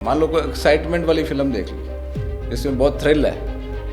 मान लो कोई एक्साइटमेंट वाली फिल्म देख ली जिसमें बहुत थ्रिल है,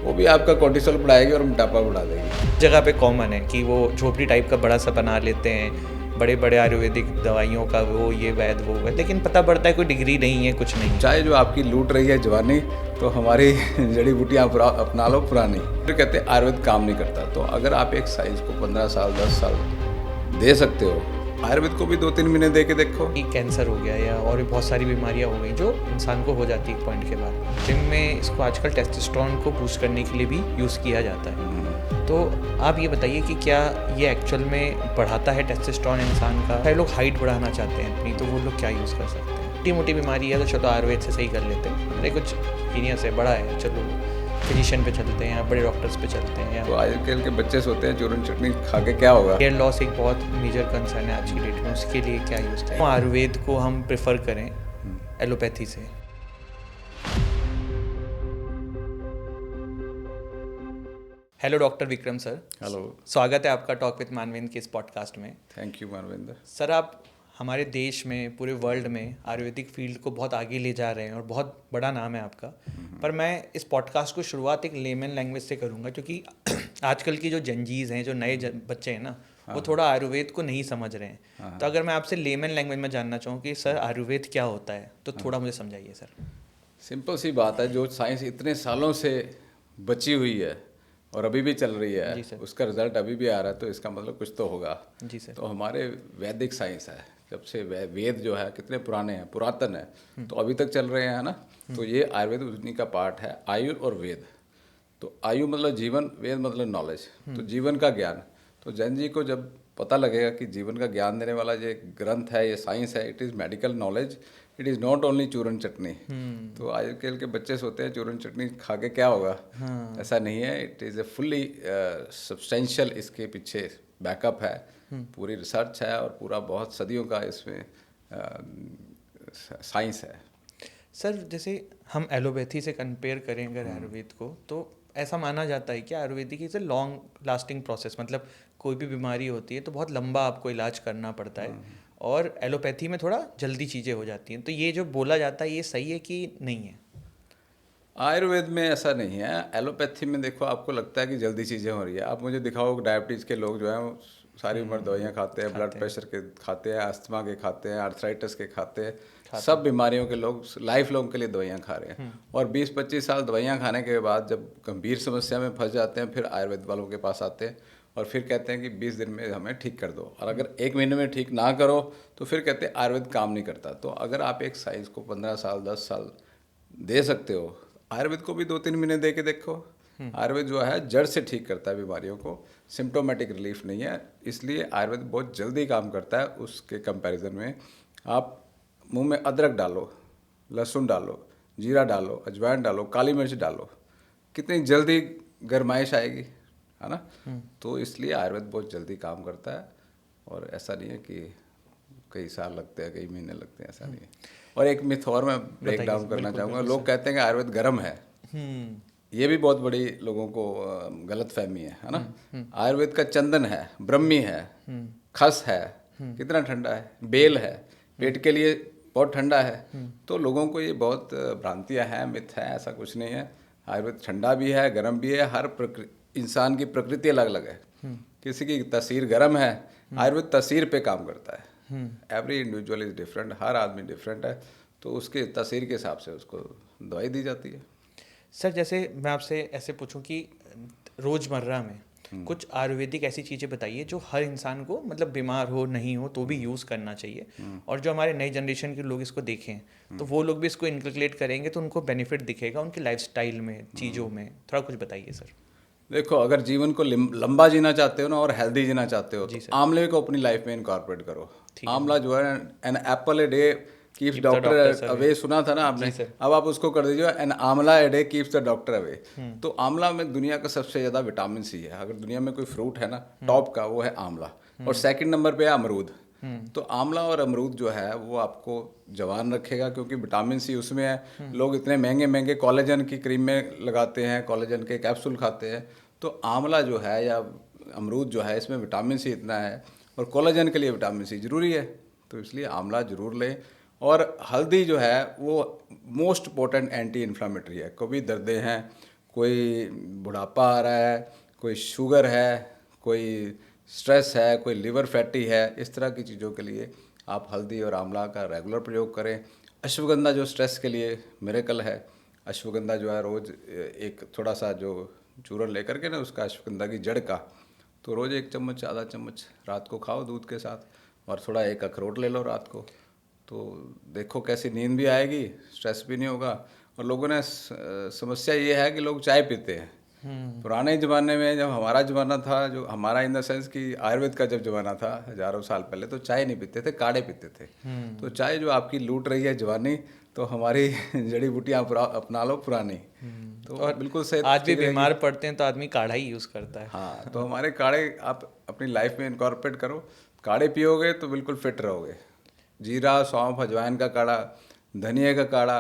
वो भी आपका कोर्टिसोल बढ़ाएगी और मोटापा बढ़ा देगी। जगह पे कॉमन है कि वो झोपड़ी टाइप का बड़ा सा बना लेते हैं, बड़े बड़े आयुर्वेदिक दवाइयों का वो ये वैद वो वैद, लेकिन पता पड़ता है कोई डिग्री नहीं है, कुछ नहीं। चाहे जो आपकी लूट रही है जवानी, तो हमारी जड़ी बूटियाँ अपना लो पुरानी। फिर कहते हैं आयुर्वेद काम नहीं करता। तो अगर आप एक साइंस को 15 साल 10 साल दे सकते हो, आयुर्वेद को भी 2-3 महीने दे के देखो। कि कैंसर हो गया या और भी बहुत सारी बीमारियां हो गई जो इंसान को हो जाती है एक पॉइंट के बाद। जिम में इसको आजकल टेस्टोस्टेरोन को बूस्ट करने के लिए भी यूज़ किया जाता है। तो आप ये बताइए कि क्या ये एक्चुअल में बढ़ाता है टेस्टोस्टेरोन इंसान का? कई लोग हाइट बढ़ाना चाहते हैं अपनी, तो वो लोग क्या यूज़ कर सकते हैं? छोटी मोटी बीमारी है तो चलो आयुर्वेद से सही कर लेते हैं, अरे कुछ जीनियस है, बड़ा है, चलो फिजिशियन पे चलते हैं या बड़े डॉक्टर्स पे चलते हैं। तो आजकल के बच्चे सोते हैं चूरन चटनी खा के क्या होगा। हेयर लॉस एक बहुत मेजर कंसर्न है आज की डेट में, उसके लिए क्या यूज़ करें? आयुर्वेद को हम प्रेफर करें एलोपैथी से। Hello doctor Vikram sir. Hello, स्वागत है आपका टॉक विद मानवेंद्र के इस पॉडकास्ट में। Thank you Manvendra. सर, आप हमारे देश में, पूरे वर्ल्ड में आयुर्वेदिक फील्ड को बहुत आगे ले जा रहे हैं और बहुत बड़ा नाम है आपका। पर मैं इस पॉडकास्ट को शुरुआत एक लेमन लैंग्वेज से करूँगा, क्योंकि आजकल की जो जनजीज हैं, जो नए बच्चे हैं ना, वो थोड़ा आयुर्वेद को नहीं समझ रहे हैं। तो अगर मैं आपसे लेमन लैंग्वेज में जानना चाहूँ कि सर आयुर्वेद क्या होता है, तो थोड़ा मुझे समझाइए सर। सिंपल सी बात है, जो साइंस इतने सालों से बची हुई है और अभी भी चल रही है, उसका रिजल्ट अभी भी आ रहा है, तो इसका मतलब कुछ तो होगा। जी सर। तो हमारे वैदिक साइंस है, जब से वेद जो है कितने पुराने हैं, पुरातन है, तो अभी तक चल रहे हैं ना। तो ये आयुर्वेद उन्हीं का पार्ट है, आयु और वेद। तो आयु मतलब जीवन, वेद मतलब नॉलेज, तो जीवन का ज्ञान। तो जैन जी को जब पता लगेगा कि जीवन का ज्ञान देने वाला ये ग्रंथ है, ये साइंस है, it is medical knowledge, it is not only चूरन चटनी। तो आजकल के बच्चे सोते हैं चूरन चटनी खा के क्या होगा। ऐसा नहीं है, it is a fully substantial, इसके पीछे बैकअप है, पूरी रिसर्च है और पूरा बहुत सदियों का इसमें साइंस है। सर, जैसे हम एलोपैथी से कंपेयर करें अगर आयुर्वेद को, तो ऐसा माना जाता है कि Ayurvedic is a long lasting process. मतलब कोई भी बीमारी होती है तो बहुत लंबा आपको इलाज करना पड़ता है, और एलोपैथी में थोड़ा जल्दी चीज़ें हो जाती हैं। तो ये जो बोला जाता है, ये सही है कि नहीं है? आयुर्वेद में ऐसा नहीं है। एलोपैथी में देखो, आपको लगता है कि जल्दी चीज़ें हो रही है। आप मुझे दिखाओ, डायबिटीज़ के लोग जो हैं वो सारी उम्र दवाइयाँ खाते हैं, ब्लड प्रेशर के खाते हैं, अस्थमा के खाते हैं, आर्थराइटिस के खाते हैं, सब बीमारियों के लोग लाइफ लॉन्ग के लिए दवाइयाँ खा रहे हैं। और 20-25 साल दवाइयाँ खाने के बाद जब गंभीर समस्या में फंस जाते हैं, फिर आयुर्वेद वालों के पास आते हैं और फिर कहते हैं कि 20 दिन में हमें ठीक कर दो। और अगर 1 महीने में ठीक ना करो तो फिर कहते हैं आयुर्वेद काम नहीं करता। तो अगर आप एक साइंस को 15 साल 10 साल दे सकते हो, आयुर्वेद को भी 2-3 महीने दे के देखो। आयुर्वेद जो है जड़ से ठीक करता है बीमारियों को, सिम्टोमेटिक रिलीफ नहीं है। इसलिए आयुर्वेद बहुत जल्दी काम करता है। उसके कंपैरिजन में आप मुंह में अदरक डालो, लहसुन डालो, जीरा डालो, अजवाइन डालो, काली मिर्च डालो, कितनी जल्दी गरमाइश आएगी, है ना। तो इसलिए आयुर्वेद बहुत जल्दी काम करता है, और ऐसा नहीं है कि कई साल लगते हैं, कई महीने लगते हैं, ऐसा नहीं है। और एक मिथ और मैं ब्रेक डाउन करना चाहूँगा। लोग कहते हैं कि आयुर्वेद गर्म है, ये भी बहुत बड़ी लोगों को गलत फहमी है ना। आयुर्वेद का चंदन है, ब्रह्मी है, खस है, कितना ठंडा है, बेल है, पेट के लिए बहुत ठंडा है। तो लोगों को ये बहुत भ्रांतियाँ हैं, मिथ है, ऐसा कुछ नहीं है। आयुर्वेद ठंडा भी है, गर्म भी है। हर इंसान की प्रकृति अलग अलग है। किसी की तासीर गर्म है, आयुर्वेद तासीर पे काम करता है। एवरी इंडिविजुअल इज़ डिफरेंट, हर आदमी डिफरेंट है, तो उसके तासीर के हिसाब से उसको दवाई दी जाती है। सर, जैसे मैं आपसे ऐसे पूछूं कि रोज़मर्रा में कुछ आयुर्वेदिक ऐसी चीज़ें बताइए जो हर इंसान को, मतलब बीमार हो नहीं हो तो भी यूज़ करना चाहिए, और जो हमारे नई जनरेशन के लोग इसको देखें तो वो लोग भी इसको इनकलकेट करेंगे तो उनको बेनिफिट दिखेगा उनके लाइफस्टाइल में, चीज़ों में। थोड़ा कुछ बताइए सर। देखो, अगर जीवन को लंबा जीना चाहते हो ना, और हेल्दी जीना चाहते हो, तो आंवले को अपनी लाइफ में इनकॉर्पोरेट करो। आंवला जो है, an apple a day keeps doctor away, सुना था ना आपने। अब आप उसको कर दीजिए, एन आंवला ए day keeps the doctor away. तो आंवला में दुनिया का सबसे ज़्यादा विटामिन सी है। अगर दुनिया में कोई फ्रूट है ना टॉप का, वो है आंवला। और सेकंड नंबर पे है अमरूद। तो आंवला और अमरूद जो है वो आपको जवान रखेगा, क्योंकि विटामिन सी उसमें है। लोग इतने महंगे महंगे कोलेजन की क्रीम में लगाते हैं, कोलेजन के कैप्सूल खाते हैं। तो आंवला जो है या अमरूद जो है, इसमें विटामिन सी इतना है, और कोलेजन के लिए विटामिन सी ज़रूरी है, तो इसलिए आंवला ज़रूर लें। और हल्दी जो है वो मोस्ट पोटेंट एंटी इन्फ्लामेटरी है। कभी दर्दें हैं, कोई बुढ़ापा आ रहा है, कोई शुगर है, कोई स्ट्रेस है, कोई लिवर फैटी है, इस तरह की चीज़ों के लिए आप हल्दी और आंवला का रेगुलर प्रयोग करें। अश्वगंधा जो स्ट्रेस के लिए मिरेकल है। अश्वगंधा जो है रोज़ एक थोड़ा सा जो चूरन लेकर के ना उसका, अश्वगंधा की जड़ का, तो रोज़ 1 चम्मच आधा चम्मच रात को खाओ दूध के साथ, और थोड़ा एक अखरोट ले लो रात को, तो देखो कैसी नींद भी आएगी, स्ट्रेस भी नहीं होगा। और लोगों ने समस्या ये है कि लोग चाय पीते हैं। पुराने ज़माने में जब हमारा ज़माना था, जो हमारा इन द सेंस कि आयुर्वेद का जब ज़माना था हज़ारों साल पहले, तो चाय नहीं पीते थे, काढ़े पीते थे। तो चाय जो आपकी लूट रही है जवानी, तो हमारी जड़ी बूटियाँ अपना लो पुरानी, तो और बिल्कुल सेहत आज भी ठीक रहेगी। बीमार पड़ते हैं तो आदमी काढ़ा ही यूज़ करता है। हाँ, तो हमारे काढ़े आप अपनी लाइफ में इनकॉर्पोरेट करो। काढ़े पियोगे तो बिल्कुल फिट रहोगे। जीरा, सौंफ, अजवाइन का काढ़ा, धनिया का काढ़ा,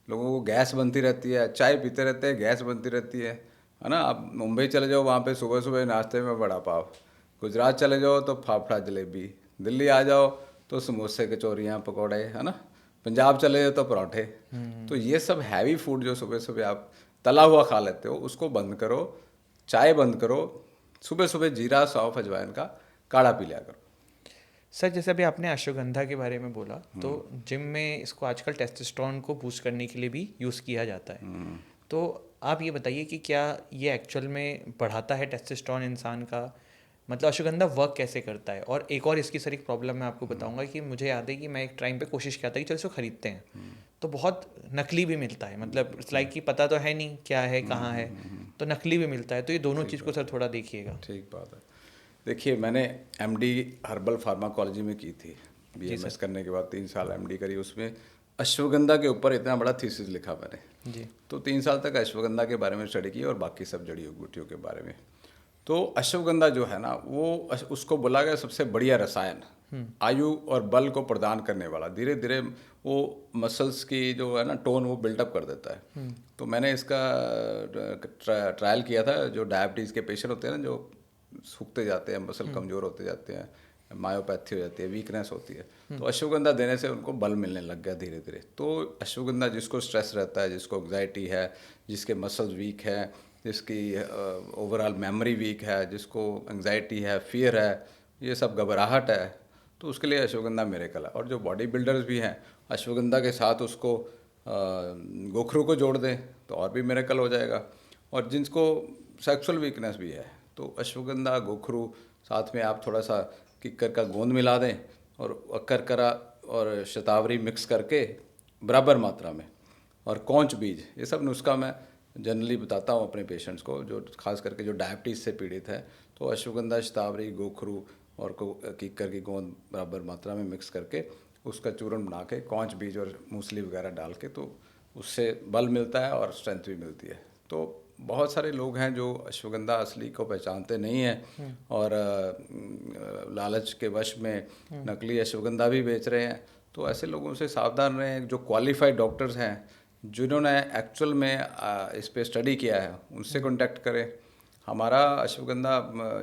लोगों को गैस बनती रहती है, चाय पीते रहते हैं, गैस बनती रहती है ना। आप मुंबई चले जाओ, वहाँ पे सुबह सुबह नाश्ते में वड़ा पाव। गुजरात चले जाओ तो फाफड़ा जलेबी। दिल्ली आ जाओ तो समोसे, कचौरियाँ, पकौड़े, है ना। पंजाब चले जाओ तो पराठे। तो ये सब हैवी फूड जो सुबह सुबह आप तला हुआ खा लेते हो, उसको बंद करो, चाय बंद करो, सुबह सुबह जीरा, सौंफ, अजवाइन का काढ़ा पी लिया करो। सर जैसे अभी आपने अश्वगंधा के बारे में बोला, तो जिम में इसको आजकल टेस्टोस्टेरोन को बूस्ट करने के लिए भी यूज़ किया जाता है। तो आप ये बताइए कि क्या ये एक्चुअल में बढ़ाता है टेस्टोस्टेरोन इंसान का, मतलब अश्वगंधा वर्क कैसे करता है? और एक और इसकी सर एक प्रॉब्लम मैं आपको बताऊंगा कि मुझे याद है कि मैं एक टाइम पे कोशिश किया था कि चलो इसको खरीदते हैं, तो बहुत नकली भी मिलता है, मतलब इट्स लाइक कि पता तो है नहीं क्या है कहाँ है, तो नकली भी मिलता है। तो ये दोनों चीज़ को सर थोड़ा देखिएगा। ठीक बात है। देखिए, मैंने एमडी हर्बल फार्माकोलॉजी में की थी। बीएमएस करने के बाद 3 साल एमडी करी, उसमें अश्वगंधा के ऊपर इतना बड़ा थीसिस लिखा मैंने जी। तो 3 साल तक अश्वगंधा के बारे में स्टडी की और बाकी सब जड़ी बूटियों के बारे में। तो अश्वगंधा जो है ना, वो उसको बोला गया सबसे बढ़िया रसायन, आयु और बल को प्रदान करने वाला। धीरे धीरे वो मसल्स की जो है ना टोन, वो बिल्टअप कर देता है। तो मैंने इसका ट्रायल किया था। जो डायबिटीज़ के पेशेंट होते हैं ना, जो सूखते जाते हैं, मसल कमज़ोर होते जाते हैं, मायोपैथी हो जाती है, वीकनेस होती है, तो अश्वगंधा देने से उनको बल मिलने लग गया धीरे धीरे। तो अश्वगंधा, जिसको स्ट्रेस रहता है, जिसको एंग्जाइटी है, जिसके मसल्स वीक है, जिसकी ओवरऑल मेमोरी वीक है, जिसको एंग्जाइटी है, फियर है, ये सब घबराहट है, तो उसके लिए अश्वगंधा मिरेकल है। और जो बॉडी बिल्डर्स भी हैं, अश्वगंधा के साथ उसको गोखरू को जोड़ दें तो और भी मिरेकल हो जाएगा। और जिनको सेक्सुअल वीकनेस भी है, तो अश्वगंधा, गोखरू, साथ में आप थोड़ा सा किक्कर का गोंद मिला दें, और अक्करकरा और शतावरी मिक्स करके बराबर मात्रा में, और कौंच बीज, ये सब नुस्खा मैं जनरली बताता हूँ अपने पेशेंट्स को, जो खास करके जो डायबिटीज़ से पीड़ित है। तो अश्वगंधा, शतावरी, गोखरू और किक्कर की गोंद बराबर मात्रा में मिक्स करके उसका चूर्ण बना के, कौंच बीज और मूसली वगैरह डाल के, तो उससे बल मिलता है और स्ट्रेंथ भी मिलती है। तो बहुत सारे लोग हैं जो अश्वगंधा असली को पहचानते नहीं हैं और लालच के वश में नकली अश्वगंधा भी बेच रहे हैं। तो ऐसे लोगों से सावधान रहें। जो क्वालिफाइड डॉक्टर्स हैं, जिन्होंने एक्चुअल में इस पे स्टडी किया है, उनसे कांटेक्ट करें। हमारा अश्वगंधा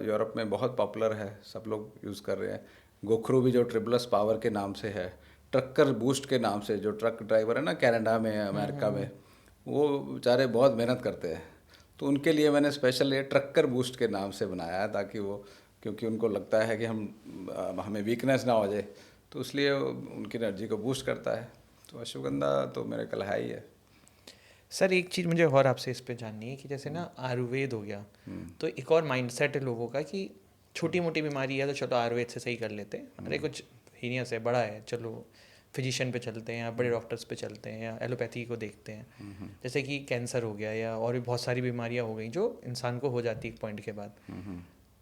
यूरोप में बहुत पॉपुलर है, सब लोग यूज़ कर रहे हैं। गोखरू भी जो ट्रिपलस पावर के नाम से है, ट्रक्कर बूस्ट के नाम से, जो ट्रक ड्राइवर है ना कनाडा में, अमेरिका में, वो बेचारे बहुत मेहनत करते हैं, तो उनके लिए मैंने स्पेशल ये ट्रक्कर बूस्ट के नाम से बनाया है, ताकि वो, क्योंकि उनको लगता है कि हमें वीकनेस ना हो जाए, तो इसलिए उनकी एनर्जी को बूस्ट करता है। तो अश्वगंधा तो मेरे कल है ही है। सर एक चीज़ मुझे और आपसे इस पे जाननी है कि जैसे ना आयुर्वेद हो गया, तो एक और माइंडसेट है लोगों का कि छोटी मोटी बीमारी है तो चलो आयुर्वेद से सही कर लेते हैं, अरे कुछ हीनियस है, बड़ा है, चलो फिजिशियन पे चलते हैं या बड़े डॉक्टर्स पे चलते हैं या एलोपैथी को देखते हैं। जैसे कि कैंसर हो गया या और भी बहुत सारी बीमारियां हो गई जो इंसान को हो जाती है एक पॉइंट के बाद।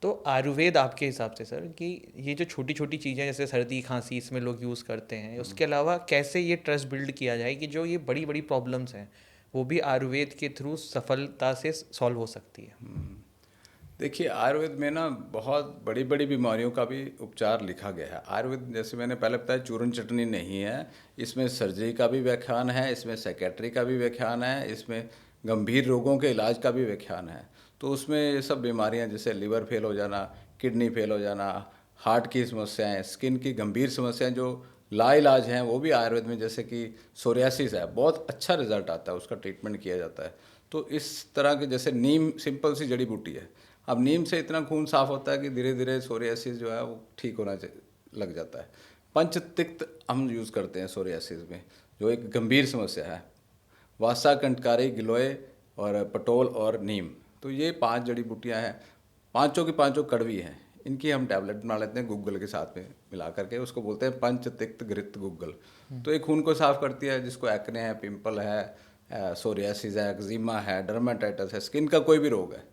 तो आयुर्वेद आपके हिसाब से सर कि ये जो छोटी छोटी चीज़ें जैसे सर्दी खांसी इसमें लोग यूज़ करते हैं, उसके अलावा कैसे ये ट्रस्ट बिल्ड किया जाए कि जो ये बड़ी बड़ी प्रॉब्लम्स हैं वो भी आयुर्वेद के थ्रू सफलता से सॉल्व हो सकती है? देखिए, आयुर्वेद में ना बहुत बड़ी बड़ी बीमारियों का भी उपचार लिखा गया है। आयुर्वेद, जैसे मैंने पहले बताया, चूरन चटनी नहीं है। इसमें सर्जरी का भी व्याख्यान है, इसमें साइकेट्री का भी व्याख्यान है, इसमें गंभीर रोगों के इलाज का भी व्याख्यान है। तो उसमें ये सब बीमारियां, जैसे लिवर फेल हो जाना, किडनी फेल हो जाना, हार्ट की समस्याएं, स्किन की गंभीर समस्याएं जो लाइलाज हैं वो भी आयुर्वेद में, जैसे कि सोरियासिस है, बहुत अच्छा रिजल्ट आता है, उसका ट्रीटमेंट किया जाता है। तो इस तरह के, जैसे नीम सिंपल सी जड़ी बूटी है, अब नीम से इतना खून साफ होता है कि धीरे धीरे सोरियासिस जो है वो ठीक होना लग जाता है। पंचतिक्त हम यूज़ करते हैं सोरियासिस में, जो एक गंभीर समस्या है। वासा, कंटकारी, गिलोय और पटोल और नीम, तो ये 5 जड़ी बूटियाँ हैं, पांचों की पांचों कड़वी हैं। इनकी हम टैबलेट बना लेते हैं गूगल के साथ में मिला करके, उसको बोलते हैं पंचतिक्त घृत गूगल। तो ये खून को साफ करती है, जिसको एक्ने है, पिंपल है, सोरियासिस है, एक्जिमा है, डर्माटाइटिस है, स्किन का कोई भी रोग है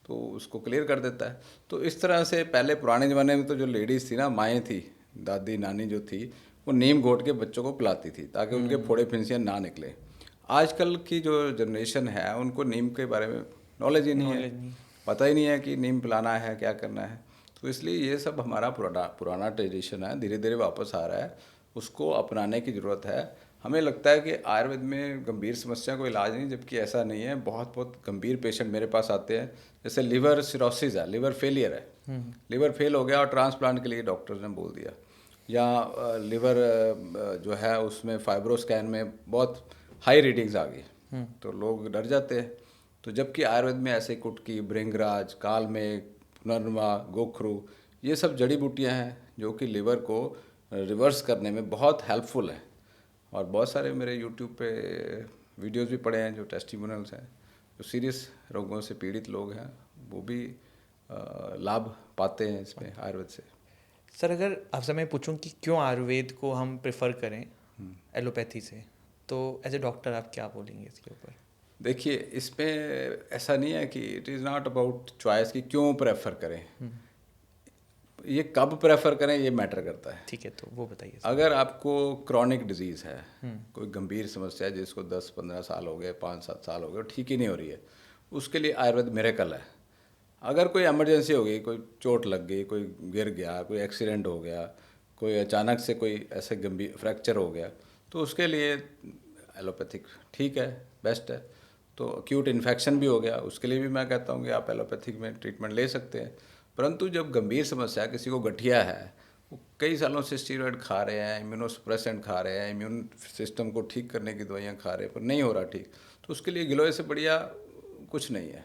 तो उसको क्लियर कर देता है। तो इस तरह से पहले पुराने ज़माने में तो जो लेडीज़ थी ना, माएँ थी, दादी नानी जो थी, वो नीम घोट के बच्चों को पिलाती थी ताकि उनके फोड़े फिंसियाँ ना निकले। आजकल की जो जनरेशन है उनको नीम के बारे में नॉलेज ही नहीं है, पता ही नहीं है कि नीम पिलाना है, क्या करना है। तो इसलिए ये सब हमारा पुराना ट्रेडिशन है, धीरे धीरे वापस आ रहा है, उसको अपनाने की ज़रूरत है। हमें लगता है कि आयुर्वेद में गंभीर समस्या को इलाज नहीं, जबकि ऐसा नहीं है। बहुत बहुत गंभीर पेशेंट मेरे पास आते हैं, जैसे लिवर सिरोसिस है, लिवर फेलियर है, लिवर फेल हो गया और ट्रांसप्लांट के लिए डॉक्टर ने बोल दिया, या लिवर जो है उसमें फाइब्रोस्कैन में बहुत हाई रीडिंग्स आ गई, तो लोग डर जाते हैं। तो जबकि आयुर्वेद में ऐसे कुटकी, भृंगराज, कालमेघ, पुनर्वा, गोखरू, ये सब जड़ी बूटियां हैं जो कि लिवर को रिवर्स करने में बहुत हेल्पफुल है। और बहुत सारे मेरे यूट्यूब पे वीडियोस भी पड़े हैं जो टेस्टिमोनियल्स हैं, जो सीरियस रोगों से पीड़ित लोग हैं वो भी लाभ पाते हैं इसमें आयुर्वेद से। सर, अगर आपसे मैं पूछूं कि क्यों आयुर्वेद को हम प्रेफर करें एलोपैथी से, तो एज ए डॉक्टर आप क्या बोलेंगे इसके ऊपर? देखिए, इसमें ऐसा नहीं है कि it is not about choice कि क्यों प्रेफर करें, ये कब प्रेफर करें ये मैटर करता है। ठीक है, तो वो बताइए। अगर आपको क्रॉनिक डिजीज़ है, कोई गंभीर समस्या है जिसको 10-15 साल हो गए, 5-7 साल हो गए, ठीक ही नहीं हो रही है, उसके लिए आयुर्वेद मिरेकल है। अगर कोई इमरजेंसी हो गई, कोई चोट लग गई, कोई गिर गया, कोई एक्सीडेंट हो गया, कोई अचानक से कोई ऐसे गंभीर फ्रैक्चर हो गया, तो उसके लिए एलोपैथिक ठीक है, बेस्ट है। तो एक्यूट इन्फेक्शन भी हो गया, उसके लिए भी मैं कहता हूँ कि आप एलोपैथिक में ट्रीटमेंट ले सकते हैं। परंतु जब गंभीर समस्या, किसी को गठिया है, वो कई सालों से स्टीरॉयड खा रहे हैं, इम्यूनोसप्रेसेंट खा रहे हैं, इम्यून सिस्टम को ठीक करने की दवाइयाँ खा रहे हैं, पर नहीं हो रहा ठीक, तो उसके लिए गिलोय से बढ़िया कुछ नहीं है।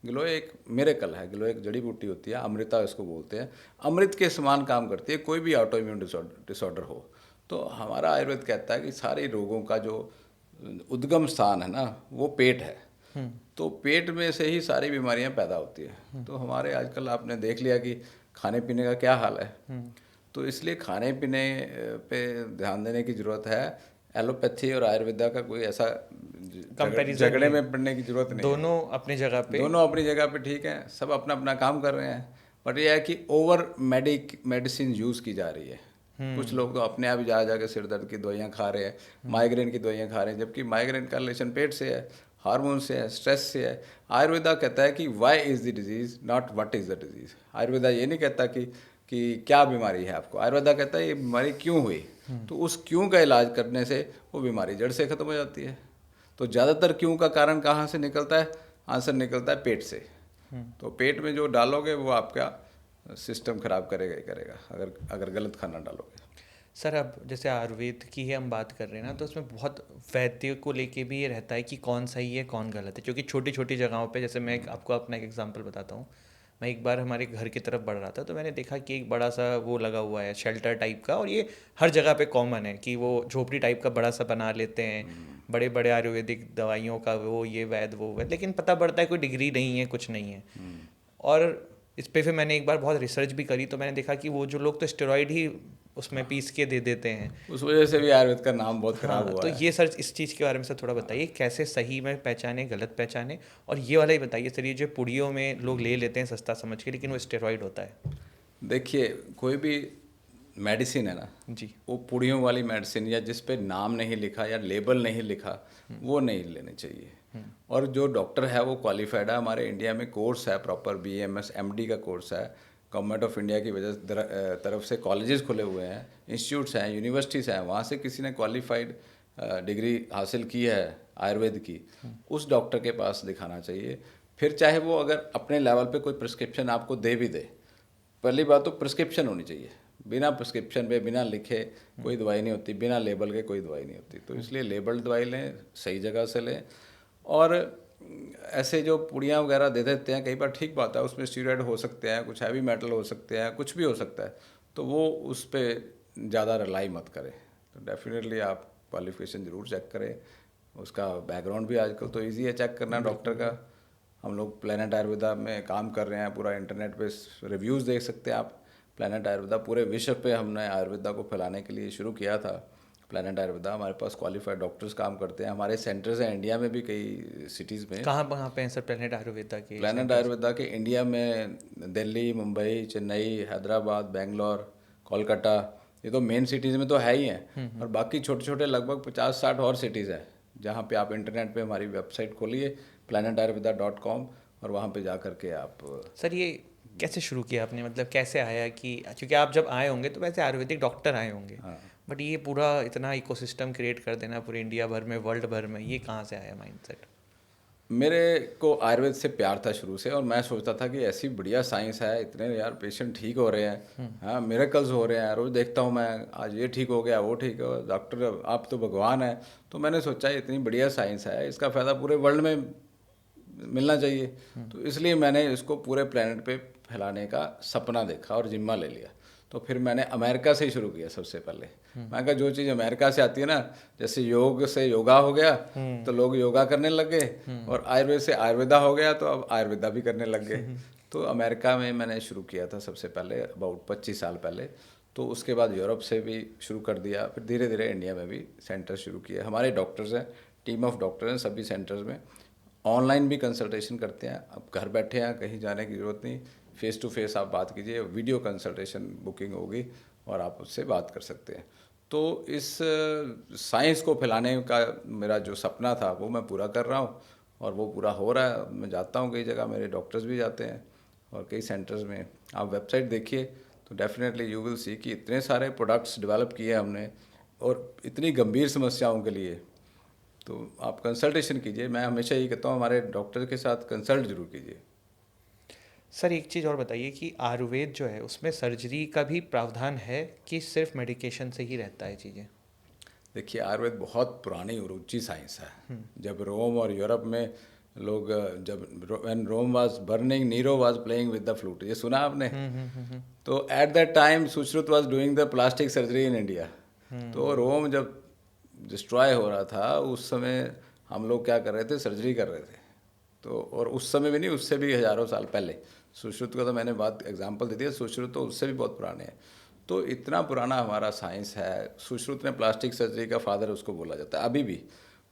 गिलोय एक मिरेकल है, गिलोय एक जड़ी बूटी होती है, अमृता इसको बोलते हैं, अमृत के समान काम करती है, कोई भी ऑटो इम्यून डिसऑर्डर हो। तो हमारा आयुर्वेद कहता है कि सारे रोगों का जो उद्गम स्थान है ना, वो पेट है। तो पेट में से ही सारी बीमारियां पैदा होती है। तो हमारे आजकल आपने देख लिया कि खाने पीने का क्या हाल है, तो इसलिए खाने पीने पे ध्यान देने की ज़रूरत है। एलोपैथी और आयुर्वेदा का कोई ऐसा झगड़े में पड़ने की ज़रूरत नहीं, दोनों अपनी जगह पे, दोनों अपनी जगह पे ठीक है, सब अपना अपना काम कर रहे हैं। बट यह है कि ओवर मेडिसिन यूज़ की जा रही है। कुछ लोग तो अपने आप ही जा जाके सिर दर्द की दवाइयाँ खा रहे हैं, माइग्रेन की दवाइयाँ खा रहे हैं, जबकि माइग्रेन का रिलेशन पेट से है, हार्मोन से है, स्ट्रेस से है। आयुर्वेदा कहता है कि why is the disease, not what is the disease. Ayurveda ये नहीं कहता कि क्या बीमारी है आपको, आयुर्वेदा कहता है ये बीमारी क्यों हुई, तो उस क्यों का इलाज करने से वो बीमारी जड़ से ख़त्म हो जाती है। तो ज़्यादातर क्यों का कारण कहाँ से निकलता है? आंसर निकलता है पेट से। तो पेट में जो डालोगे वो आपका सिस्टम खराब करेगा ही करेगा, अगर गलत खाना डालोगे। सर, अब जैसे आयुर्वेद की ही हम बात कर रहे हैं ना, तो उसमें बहुत वैद्य को लेके भी ये रहता है कि कौन सही है कौन गलत है, क्योंकि छोटी छोटी जगहों पे, जैसे मैं आपको अपना एक एग्जांपल बताता हूँ। मैं एक बार हमारे घर की तरफ बढ़ रहा था, तो मैंने देखा कि एक बड़ा सा वो लगा हुआ है शेल्टर टाइप का, और ये हर जगह पे कॉमन है कि वो झोपड़ी टाइप का बड़ा सा बना लेते हैं, बड़े बड़े आयुर्वेदिक दवाइयों का वो ये वैद वो वैद, लेकिन पता पड़ता है कोई डिग्री नहीं है, कुछ नहीं है। और इस पे फिर मैंने एक बार बहुत रिसर्च भी करी, तो मैंने देखा कि वो जो लोग तो स्टेरॉइड ही उसमें पीस के दे देते हैं, उस वजह से भी आयुर्वेद का नाम बहुत खराब हुआ तो है। ये सर इस चीज़ के बारे में सर थोड़ा बताइए, कैसे सही में पहचाने, गलत पहचाने। और ये वाला ही बताइए सर, ये जो पुड़ियों में लोग ले लेते हैं सस्ता समझ के, लेकिन वो स्टेरॉइड होता है। देखिए, कोई भी मेडिसिन है ना जी, वो पुड़ियों वाली मेडिसिन या जिस पे नाम नहीं लिखा या लेबल नहीं लिखा वो नहीं लेनी चाहिए। और जो डॉक्टर है वो क्वालिफाइड है। हमारे इंडिया में कोर्स है, प्रॉपर BMS MD का कोर्स है। गवर्नमेंट ऑफ इंडिया की वजह तरफ से कॉलेजेस खुले हुए हैं, इंस्टीट्यूट्स हैं, यूनिवर्सिटीज़ हैं, वहाँ से किसी ने क्वालिफाइड डिग्री हासिल की है आयुर्वेद की, उस डॉक्टर के पास दिखाना चाहिए। फिर चाहे वो अगर अपने लेवल पे कोई प्रिस्क्रिप्शन आपको दे भी दे, पहली बात तो प्रिस्क्रिप्शन होनी चाहिए, बिना प्रिस्क्रिप्शन पे, बिना लिखे कोई दवाई नहीं होती, बिना लेबल के कोई दवाई नहीं होती। तो इसलिए लेबल्ड दवाई लें, सही जगह से लें। और ऐसे जो पुड़ियाँ वगैरह दे देते हैं, कई बार ठीक बात है, उसमें स्टीरॉयड हो सकते हैं, कुछ हैवी मेटल हो सकते हैं, कुछ भी हो सकता है, तो वो उस पर ज़्यादा रिलाई मत करें। तो डेफिनेटली आप क्वालिफिकेशन ज़रूर चेक करें, उसका बैकग्राउंड भी आजकल तो इजी है चेक करना डॉक्टर का। हम लोग प्लेनेट आयुर्वेदा में काम कर रहे हैं, पूरा इंटरनेट पे रिव्यूज़ देख सकते हैं आप। प्लेनेट आयुर्वेदा पूरे विश्व पे हमने आयुर्वेदा को फैलाने के लिए शुरू किया था। प्लेनेट आयुर्वेदा, हमारे पास क्वालिफाइड डॉक्टर्स काम करते हैं, हमारे सेंटर्स हैं इंडिया में भी, कई सिटीज़ में। कहाँ कहाँ पे हैं सर प्लेनेट आयुर्वेदा के? प्लेनेट आयुर्वेदा के इंडिया में दिल्ली, मुंबई, चेन्नई, हैदराबाद, बेंगलोर, कोलकाता, ये तो मेन सिटीज़ में तो है ही हैं। और बाकी छोटे छोटे लगभग 50-60 और सिटीज़ हैं, जहाँ पे आप इंटरनेट पे हमारी वेबसाइट खोलिए planetayurveda.com, और वहाँ पे जा कर के आप। सर ये कैसे शुरू किया आपने, मतलब कैसे आया कि, क्योंकि आप जब आए होंगे तो वैसे आयुर्वेदिक डॉक्टर आए होंगे, बट ये पूरा इतना इकोसिस्टम क्रिएट कर देना पूरे इंडिया भर में, वर्ल्ड भर में, ये कहाँ से आया माइंडसेट? मेरे को आयुर्वेद से प्यार था शुरू से, और मैं सोचता था कि ऐसी बढ़िया साइंस है, इतने यार पेशेंट ठीक हो रहे हैं, हाँ मिरेकल्स हो रहे हैं, रोज़ देखता हूँ मैं, आज ये ठीक हो गया, वो ठीक हो, डॉक्टर आप तो भगवान है। तो मैंने सोचा इतनी बढ़िया साइंस है, इसका फ़ायदा पूरे वर्ल्ड में मिलना चाहिए। तो इसलिए मैंने इसको पूरे प्लेनेट पे फैलाने का सपना देखा और जिम्मा ले लिया। तो फिर मैंने अमेरिका से ही शुरू किया सबसे पहले। मैं कहा जो चीज़ अमेरिका से आती है ना, जैसे योग से योगा हो गया तो लोग योगा करने लग गए, और आयुर्वेद से आयुर्वेदा हो गया तो अब आयुर्वेदा भी करने लग गए। तो अमेरिका में मैंने शुरू किया था सबसे पहले, अबाउट 25 साल पहले। तो उसके बाद यूरोप से भी शुरू कर दिया, फिर धीरे धीरे इंडिया में भी सेंटर शुरू किए। हमारे डॉक्टर्स हैं, टीम ऑफ डॉक्टर हैं सभी सेंटर्स में। ऑनलाइन भी कंसल्टेशन करते हैं, अब घर बैठे हैं, कहीं जाने की ज़रूरत नहीं, फेस टू फेस आप बात कीजिए, वीडियो कंसल्टेशन बुकिंग होगी और आप उससे बात कर सकते हैं। तो इस साइंस को फैलाने का मेरा जो सपना था वो मैं पूरा कर रहा हूँ, और वो पूरा हो रहा है। मैं जाता हूँ कई जगह, मेरे डॉक्टर्स भी जाते हैं, और कई सेंटर्स में आप वेबसाइट देखिए तो डेफिनेटली यू विल सी कि इतने सारे प्रोडक्ट्स डेवलप किए हमने, और इतनी गंभीर समस्याओं के लिए। तो आप कंसल्टेशन कीजिए, मैं हमेशा यही कहता हूँ हमारे डॉक्टर के साथ कंसल्ट जरूर कीजिए। सर एक चीज़ और बताइए कि आयुर्वेद जो है उसमें सर्जरी का भी प्रावधान है कि सिर्फ मेडिकेशन से ही रहता है चीज़ें? देखिए आयुर्वेद बहुत पुरानी और ऊंची साइंस है। जब रोम और यूरोप में लोग, जब when Rome was burning, Nero was playing with the flute, ये सुना आपने? तो at that time Sushruta was doing the plastic surgery in India. तो रोम जब डिस्ट्रॉय हो रहा था उस समय हम लोग क्या कर रहे थे, सर्जरी कर रहे थे। तो और उस समय भी नहीं, उससे भी हज़ारों साल पहले। सुश्रुत का तो मैंने बात एग्जांपल दे दिया, सुश्रुत तो उससे भी बहुत पुराने हैं। तो इतना पुराना हमारा साइंस है। सुश्रुत ने प्लास्टिक सर्जरी का फादर उसको बोला जाता है अभी भी।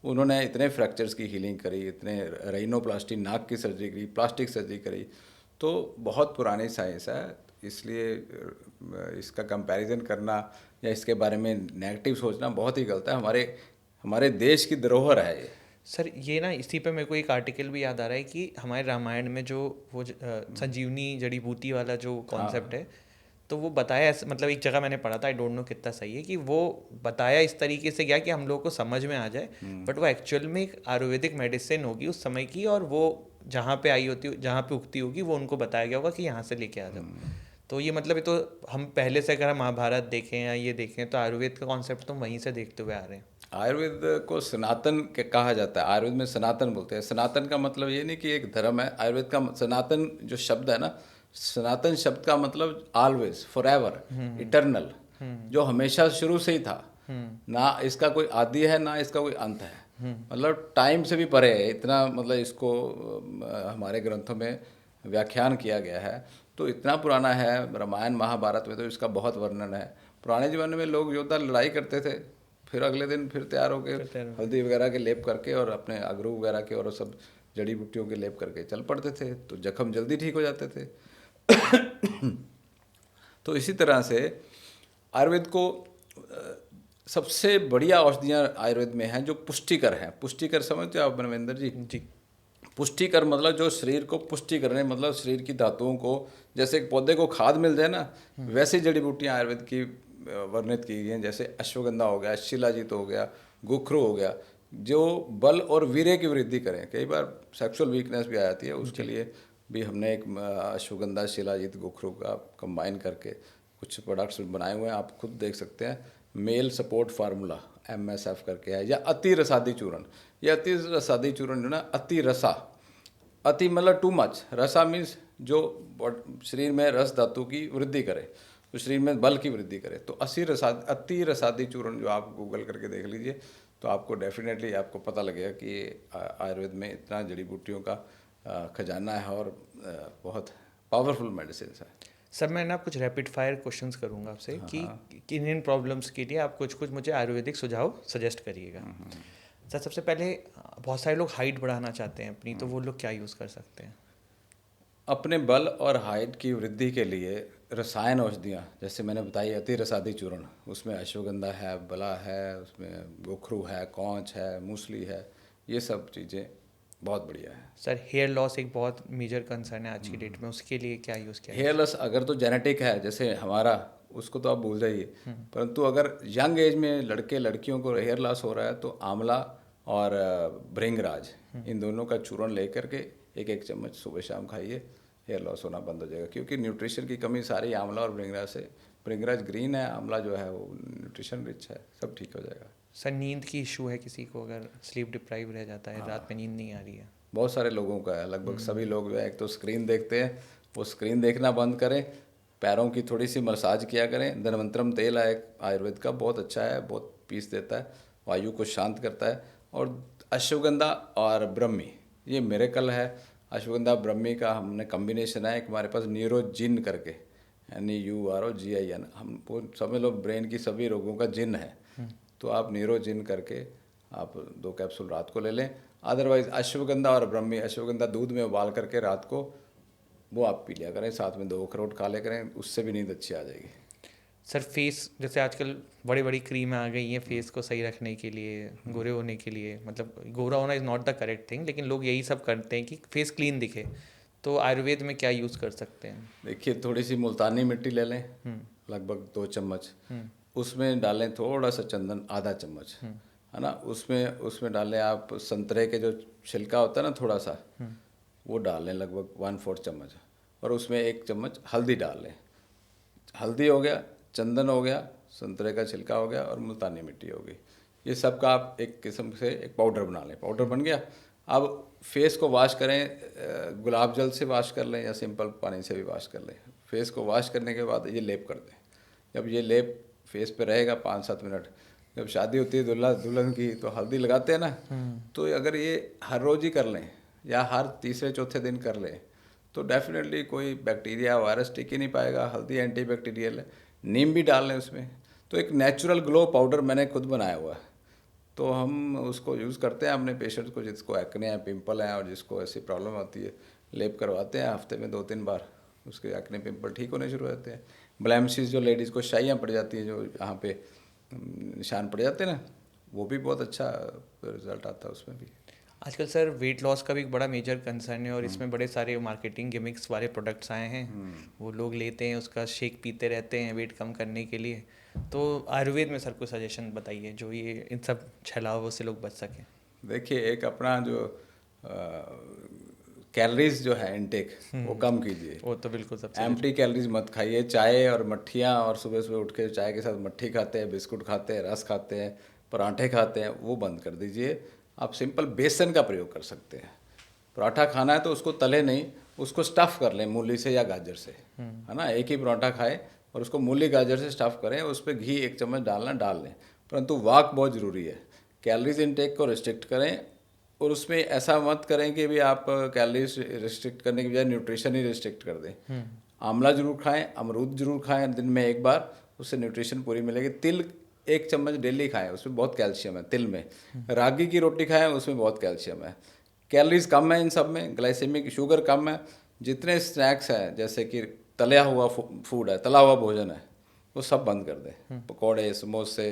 उन्होंने इतने फ्रैक्चर्स की हीलिंग करी, इतने राइनोप्लास्टी, नाक की सर्जरी करी, प्लास्टिक सर्जरी करी। तो बहुत पुरानी साइंस है, इसलिए इसका कंपैरिजन करना या इसके बारे में नेगेटिव सोचना बहुत ही गलत है। हमारे देश की धरोहर है ये। सर ये ना, इसी पे मेरे को एक आर्टिकल भी याद आ रहा है कि हमारे रामायण में जो वो संजीवनी जड़ी बूटी वाला जो कॉन्सेप्ट है, तो वो बताया ऐसे, मतलब एक जगह मैंने पढ़ा था, आई डोंट नो कितना सही है, कि वो बताया इस तरीके से गया कि हम लोगों को समझ में आ जाए, बट वो एक्चुअल में एक आयुर्वेदिक मेडिसिन होगी उस समय की, और वो जहाँ पे आई होती, जहाँ पे उगती होगी, वो उनको बताया गया होगा कि यहाँ से लेके आ जाओ। तो ये मतलब, ये तो हम पहले से अगर हम महाभारत देखें या ये देखें तो आयुर्वेद का कॉन्सेप्ट तो वहीं से देखते हुए आ रहे हैं। आयुर्वेद को सनातन कहा जाता है, आयुर्वेद में सनातन बोलते हैं। सनातन का मतलब ये नहीं कि एक धर्म है। आयुर्वेद का सनातन जो शब्द है ना, सनातन शब्द का मतलब ऑलवेज, फॉरएवर, इटर्नल, जो हमेशा शुरू से ही था। ना इसका कोई आदि है ना इसका कोई अंत है, मतलब टाइम से भी परे है इतना, मतलब इसको हमारे ग्रंथों में व्याख्यान किया गया है। तो इतना पुराना है, रामायण महाभारत में तो इसका बहुत वर्णन है। पुराने ज़माने में लोग योद्धा लड़ाई करते थे, फिर अगले दिन फिर तैयार होकर हल्दी वगैरह के लेप करके और अपने अगरू वगैरह के और सब जड़ी बूटियों के लेप करके चल पड़ते थे, तो जख्म जल्दी ठीक हो जाते थे। तो इसी तरह से आयुर्वेद को सबसे बढ़िया औषधियाँ आयुर्वेद में हैं जो पुष्टिकर हैं। पुष्टिकर समझते हो आप मनविंदर जी? जी। पुष्टिकर मतलब जो शरीर को पुष्टि करने, मतलब शरीर की धातुओं को, जैसे एक पौधे को खाद मिल जाए ना, वैसी जड़ी बूटियाँ आयुर्वेद की वर्णित की गई हैं। जैसे अश्वगंधा हो गया, शिलाजीत हो गया, गुखरू हो गया, जो बल और वीर्य की वृद्धि करें। कई बार सेक्सुअल वीकनेस भी आ जाती है, उसके लिए भी हमने एक अश्वगंधा, शिलाजीत, गुखरू का कंबाइन करके कुछ प्रोडक्ट्स बनाए हुए हैं, आप खुद देख सकते हैं। मेल सपोर्ट फार्मूला MSF करके है, या अति रसादी चूर्ण। ये अति रसादी चूर्ण जो ना, अति रसा, अति मतलब टू मच, रसा मीन्स जो शरीर में रस धातु की वृद्धि करे, तो शरीर में बल की वृद्धि करे। तो अति रसादी चूर्ण जो आप गूगल करके देख लीजिए, तो आपको डेफिनेटली आपको पता लगेगा कि ये आयुर्वेद में इतना जड़ी बूटियों का खजाना है और बहुत पावरफुल मेडिसिन है। सर मैं ना कुछ रैपिड फायर क्वेश्चंस करूंगा आपसे कि इन प्रॉब्लम्स के लिए आप कुछ कुछ मुझे आयुर्वेदिक सुझाव सजेस्ट करिएगा। सर सबसे पहले बहुत सारे लोग हाइट बढ़ाना चाहते हैं अपनी, तो वो लोग क्या यूज़ कर सकते हैं? अपने बल और हाइट की वृद्धि के लिए रसायन औषधियाँ, जैसे मैंने बताई अति रसादी चूर्ण, उसमें अश्वगंधा है, बला है, उसमें गोखरू है, कौंच है, मूसली है, ये सब चीज़ें बहुत बढ़िया है। सर हेयर लॉस एक बहुत मेजर कंसर्न है आज की डेट में, उसके लिए क्या यूज़ किया? हेयर लॉस अगर तो जेनेटिक है जैसे हमारा, उसको तो आप भूल जाइए, परंतु अगर यंग एज में लड़के लड़कियों को हेयर लॉस हो रहा है, तो आंवला और भृंगराज, इन दोनों का चूर्ण लेकर के एक चम्मच सुबह शाम खाइए, हेयर लॉस होना बंद हो जाएगा। क्योंकि न्यूट्रिशन की कमी सारी आंवला और भृंगराज से, भृंगराज ग्रीन है, आंवला जो है वो न्यूट्रिशन रिच है, सब ठीक हो जाएगा। सर नींद की इशू है किसी को, अगर स्लीप डिप्राइव रह जाता है, रात में नींद नहीं आ रही है? बहुत सारे लोगों का है, लगभग सभी लोग जो है, एक तो स्क्रीन देखते हैं, वो स्क्रीन देखना बंद करें, पैरों की थोड़ी सी मसाज किया करें। धनवंतरम तेल है एक आयुर्वेद का, बहुत अच्छा है, बहुत पीस देता है, वायु को शांत करता है। और अश्वगंधा और ब्रह्मी, ये मिरेकल है। अश्वगंधा ब्रह्मी का हमने कॉम्बिनेशन है, एक हमारे पास न्यूरोजिन करके, यानी UROGIN, हम वो समझ लो ब्रेन की सभी रोगों का जिन है। तो आप न्यूरोजिन करके आप 2 कैप्सूल रात को ले लें। अदरवाइज अश्वगंधा और ब्रह्मी, अश्वगंधा दूध में उबाल करके रात को वो आप पी लिया करें, साथ में 2 अखरोट खा ले करें, उससे भी नींद अच्छी आ जाएगी। सर फेस, जैसे आजकल बड़ी बड़ी क्रीमें आ गई हैं फेस को सही रखने के लिए, गोरे होने के लिए, मतलब गोरा होना is not the correct thing, लेकिन लोग यही सब करते हैं कि फेस क्लीन दिखे, तो आयुर्वेद में क्या यूज़ कर सकते हैं? देखिए, थोड़ी सी मुल्तानी मिट्टी ले लें, लगभग 2 चम्मच, उसमें डालें थोड़ा सा चंदन, आधा चम्मच, है ना, उसमें डालें आप संतरे के जो छिलका होता है ना, थोड़ा सा वो डालें, लगभग 1/4 चम्मच, और उसमें 1 चम्मच हल्दी डाल लें। हल्दी हो गया, चंदन हो गया, संतरे का छिलका हो गया और मुल्तानी मिट्टी हो गई। ये सब का आप एक किस्म से एक पाउडर बना लें। पाउडर बन गया, अब फेस को वॉश करें, गुलाब जल से वॉश कर लें या सिंपल पानी से भी वॉश कर लें। फेस को वॉश करने के बाद ये लेप कर दें। जब ये लेप फेस पे रहेगा 5-7 मिनट, जब शादी होती है दुल्हन की, तो हल्दी लगाते हैं ना, तो अगर ये हर रोज़ ही कर लें या हर तीसरे चौथे दिन कर लें, तो डेफिनेटली कोई बैक्टीरिया वायरस टिक ही नहीं पाएगा। हल्दी एंटीबैक्टीरियल है, नीम भी डाल लें उसमें, तो एक नेचुरल ग्लो पाउडर मैंने खुद बनाया हुआ है, तो हम उसको यूज़ करते हैं अपने पेशेंट्स को, जिसको एक्ने है, पिंपल हैं और जिसको ऐसी प्रॉब्लम होती है, लेप करवाते हैं हफ्ते में 2-3 बार, उसके एक्ने पिंपल ठीक होने शुरू हो जाते हैं। ब्लैमिशेस जो लेडीज़ को शाइयाँ पड़ जाती हैं, जो यहाँ पे निशान पड़ जाते हैं ना, वो भी बहुत अच्छा रिजल्ट आता है उसमें भी। आजकल सर वेट लॉस का भी एक बड़ा मेजर कंसर्न है, और इसमें बड़े सारे मार्केटिंग गिमिक्स वाले प्रोडक्ट्स आए हैं, वो लोग लेते हैं, उसका शेक पीते रहते हैं वेट कम करने के लिए। तो आयुर्वेद में सर कोई सजेशन बताइए जो ये इन सब छलावों से लोग बच सकें। देखिए, एक अपना जो कैलोरीज जो है इनटेक, वो कम कीजिए। वो तो बिल्कुल सबसे एम्प्टी कैलोरीज मत खाइए। चाय और मट्ठियाँ, और सुबह सुबह उठ के चाय के साथ मट्ठी खाते हैं, बिस्कुट खाते हैं, रस खाते हैं, पराठे खाते हैं, वो बंद कर दीजिए। आप सिंपल बेसन का प्रयोग कर सकते हैं। पराठा खाना है तो उसको तले नहीं, उसको स्टफ़ कर लें मूली से या गाजर से, है ना। एक ही पराठा खाएं और उसको मूली गाजर से स्टफ़ करें, उस पर घी 1 चम्मच डाल लें। परंतु वाक बहुत ज़रूरी है। कैलोरीज इनटेक को रिस्ट्रिक्ट करें, और उसमें ऐसा मत करें कि भी आप कैलोरीज रिस्ट्रिक्ट करने की बजाय न्यूट्रिशन ही रिस्ट्रिक्ट कर दें। आंवला जरूर खाएं, अमरूद जरूर खाएं दिन में 1 बार, उससे न्यूट्रिशन पूरी मिलेगी। तिल 1 चम्मच डेली खाएं, उसमें बहुत कैल्शियम है तिल में। रागी की रोटी खाएं, उसमें बहुत कैल्शियम है। कैलोरीज कम है इन सब में, ग्लाइसेमिक शुगर कम है। जितने स्नैक्स हैं, जैसे कि तला हुआ फूड है, तला हुआ भोजन है, वो सब बंद कर दें। पकौड़े, समोसे,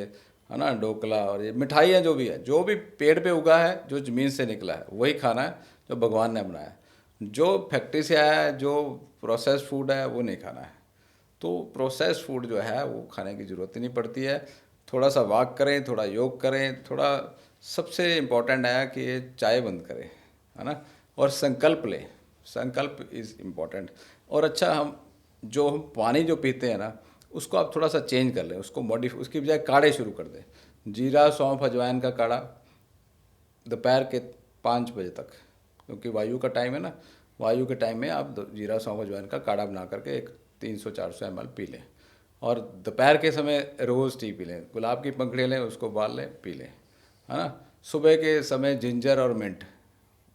है ना, ढोकला, और ये मिठाइयाँ जो भी है, जो भी पेड़ पे उगा है, जो ज़मीन से निकला है, वही खाना है जो भगवान ने बनाया है। जो फैक्ट्री से आया है, जो प्रोसेस्ड फूड है, वो नहीं खाना है। तो प्रोसेस्ड फूड जो है वो खाने की ज़रूरत ही नहीं पड़ती है। थोड़ा सा वॉक करें, थोड़ा योग करें, थोड़ा सबसे इम्पोर्टेंट है कि ये चाय बंद करें, है ना, और संकल्प लें। संकल्प इज़ इम्पोर्टेंट। और अच्छा, हम पानी जो पीते हैं ना, उसको आप थोड़ा सा चेंज कर लें, उसको उसकी बजाय काढ़े शुरू कर दें। जीरा सौंफ अजवाइन का काढ़ा दोपहर के 5 बजे तक, क्योंकि वायु का टाइम है ना, वायु के टाइम में आप जीरा सौंफ अजवाइन का काढ़ा बना करके एक 300-400 ml पी लें। और दोपहर के समय रोज़ टी पी लें, गुलाब की पंखुड़ियाँ लें, उसको उबाल लें, पी लें, है ना। सुबह के समय जिंजर और मिंट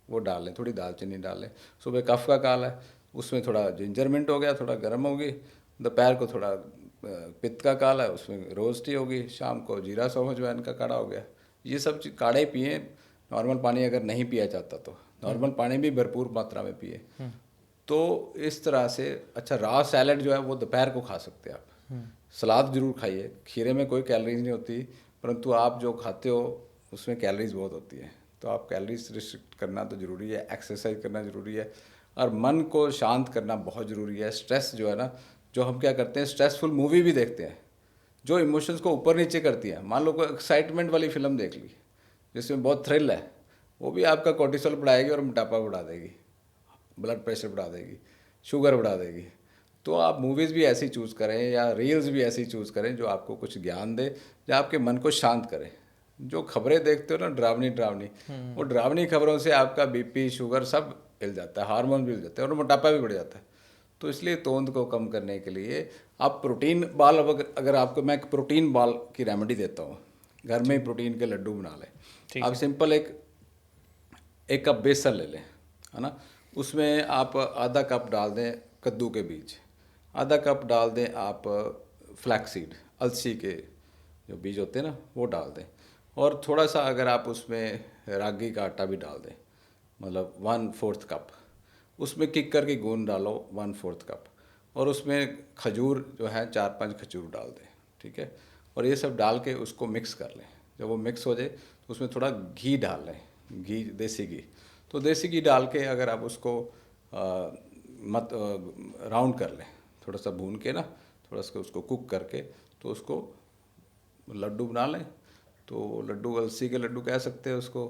वो डाल लें, थोड़ी दालचीनी डाल लें। सुबह कफ का काल है, उसमें थोड़ा जिंजर मिंट हो गया, थोड़ा गर्म होगी। दोपहर को थोड़ा पित्त का काल है, उसमें रोज़ टी होगी। शाम को जीरा सौंफ अजवाइन का काढ़ा हो गया। ये सब काढ़े पिए। नॉर्मल पानी अगर नहीं पिया जाता तो नॉर्मल पानी भी भरपूर मात्रा में पिए। तो इस तरह से अच्छा रॉ सैलड जो है वो दोपहर को खा सकते हैं आप। सलाद जरूर खाइए, खीरे में कोई कैलोरीज नहीं होती, परंतु आप जो खाते हो उसमें कैलोरीज बहुत होती है। तो आप कैलोरीज रिस्ट्रिक्ट करना तो ज़रूरी है, एक्सरसाइज करना ज़रूरी है, और मन को शांत करना बहुत ज़रूरी है। स्ट्रेस जो है ना, जो हम क्या करते हैं, स्ट्रेसफुल मूवी भी देखते हैं जो इमोशंस को ऊपर नीचे करती है। मान लो कोई एक्साइटमेंट वाली फिल्म देख ली जिसमें बहुत थ्रिल है, वो भी आपका कोर्टिसोल बढ़ाएगी और मोटापा बढ़ा देगी, ब्लड प्रेशर बढ़ा देगी, शुगर बढ़ा देगी। तो आप मूवीज़ भी ऐसी चूज़ करें या रील्स भी ऐसी चूज़ करें जो आपको कुछ ज्ञान दे, जो आपके मन को शांत करे। जो खबरें देखते हो ना डरावनी डरावनी, वो डरावनी खबरों से आपका बीपी शुगर सब हिल जाता है, हार्मोन भी हिल जाते हैं और मोटापा भी बढ़ जाता है। तो इसलिए तोंद को कम करने के लिए आप प्रोटीन बाल, अगर आपको मैं एक प्रोटीन बाल की रेमेडी देता हूँ, घर में ही प्रोटीन के लड्डू बना लें। आप सिंपल एक कप बेसन ले लें, है ना। उसमें आप आधा कप डाल दें कद्दू के बीज, आधा कप डाल दें आप फ्लैक्सीड, अलसी के जो बीज होते हैं ना वो डाल दें, और थोड़ा सा अगर आप उसमें रागी का आटा भी डाल दें, मतलब 1/4 कप। उसमें किक करके गूंद डालो 1/4 कप, और उसमें खजूर जो है 4-5 खजूर डाल दें, ठीक है। और ये सब डाल के उसको मिक्स कर लें। जब वो मिक्स हो जाए तो उसमें थोड़ा घी डाल लें, घी, देसी घी। तो देसी घी डाल के अगर आप उसको राउंड कर लें, थोड़ा सा भून के ना, थोड़ा सा उसको कुक करके, तो उसको लड्डू बना लें। तो लड्डू, अलसी के लड्डू कह सकते हैं उसको,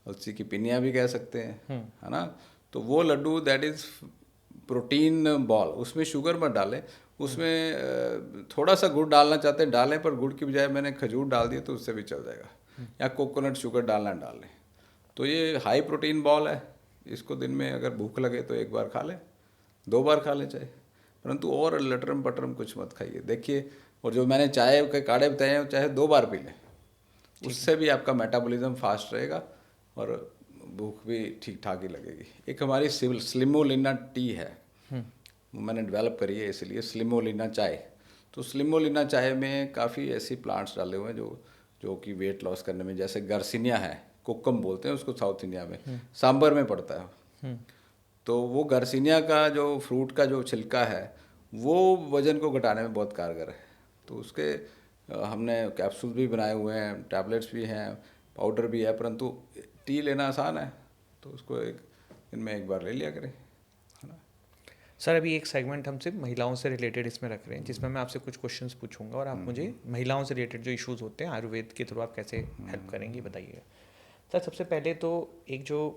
अलसी की पिनिया भी कह सकते हैं, है ना। तो वो laddu that is protein ball. उसमें शुगर मत डालें, उसमें थोड़ा सा गुड़ डालना चाहते हैं डालें, पर गुड़ की बजाय मैंने खजूर डाल दिया तो उससे भी चल जाएगा, या कोकोनट शुगर डालना डाल लें। तो ये हाई प्रोटीन बॉल है। इसको दिन में अगर भूख लगे तो 1 बार खा लें, 2 बार खा लें चाहे, परंतु और लटरम पटरम कुछ मत खाइए। देखिए, और जो मैंने चाय के काढ़े बताए हैं चाहे 2 बार पी लें, उससे भी आपका मेटाबॉलिज्म फास्ट रहेगा और भूख भी ठीक ठाक ही लगेगी। एक हमारी स्लिमोलिना टी है, वो मैंने डेवलप करी है, इसलिए स्लिमोलिना चाय। तो स्लिमोलिना चाय में काफ़ी ऐसी प्लांट्स डाले हुए हैं जो कि वेट लॉस करने में, जैसे गर्सिनिया है, कोकम बोलते हैं उसको साउथ इंडिया में, सांबर में पड़ता है। तो वो गर्सिनिया का जो फ्रूट का जो छिलका है वो वज़न को घटाने में बहुत कारगर है। तो उसके हमने कैप्सूल भी बनाए हुए हैं, टैबलेट्स भी हैं, पाउडर भी है, परंतु टी लेना आसान है, तो उसको दिन में 1 बार ले लिया करें, है ना। सर अभी एक सेगमेंट हम सिर्फ महिलाओं से रिलेटेड इसमें रख रहे हैं, जिसमें मैं आपसे कुछ क्वेश्चंस पूछूंगा और आप मुझे महिलाओं से रिलेटेड जो इश्यूज होते हैं आयुर्वेद के थ्रू आप कैसे हेल्प करेंगे बताइएगा। सर सबसे पहले तो एक जो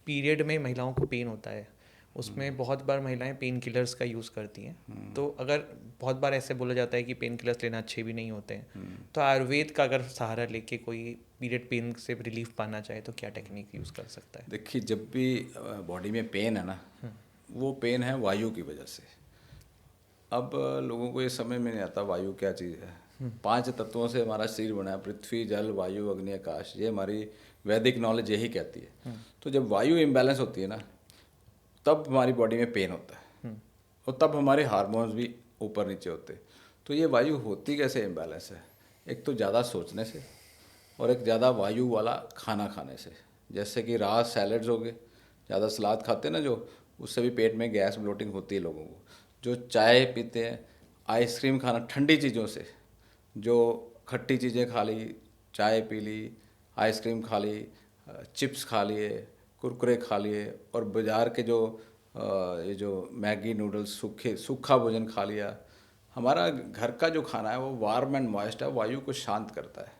पीरियड में महिलाओं को पेन होता है उसमें बहुत बार महिलाएं पेन किलर्स का यूज़ करती हैं। तो अगर बहुत बार ऐसे बोला जाता है कि पेन किलर्स लेना अच्छे भी नहीं होते हैं, तो आयुर्वेद का अगर सहारा लेके कोई पीरियड पेन से रिलीफ पाना चाहे तो क्या टेक्निक यूज़ कर सकता है? देखिए, जब भी बॉडी में पेन है ना, वो पेन है वायु की वजह से। अब लोगों को ये समझ में नहीं आता वायु क्या चीज़ है। 5 तत्वों से हमारा शरीर बना है, पृथ्वी, जल, वायु, अग्नि, आकाश। ये हमारी वैदिक नॉलेज यही कहती है। तो जब वायु इम्बैलेंस होती है ना, तब हमारी बॉडी में पेन होता है, और तब हमारे हार्मोन्स भी ऊपर नीचे होते हैं। तो ये वायु होती कैसे इम्बैलेंस है? एक तो ज़्यादा सोचने से, और एक ज़्यादा वायु वाला खाना खाने से। जैसे कि रात सैलड्स हो गए, ज़्यादा सलाद खाते हैं ना जो, उससे भी पेट में गैस ब्लोटिंग होती है लोगों को। जो चाय पीते हैं, आइसक्रीम खाना, ठंडी चीज़ों से, जो खट्टी चीज़ें खा ली, चाय पी ली, आइसक्रीम खा ली, चिप्स खा लिए, कुरकुरे खा लिए, और बाज़ार के ये जो मैगी नूडल्स, सूखा भोजन खा लिया। हमारा घर का जो खाना है वो वार्म एंड मॉइस्ट है, वायु को शांत करता है,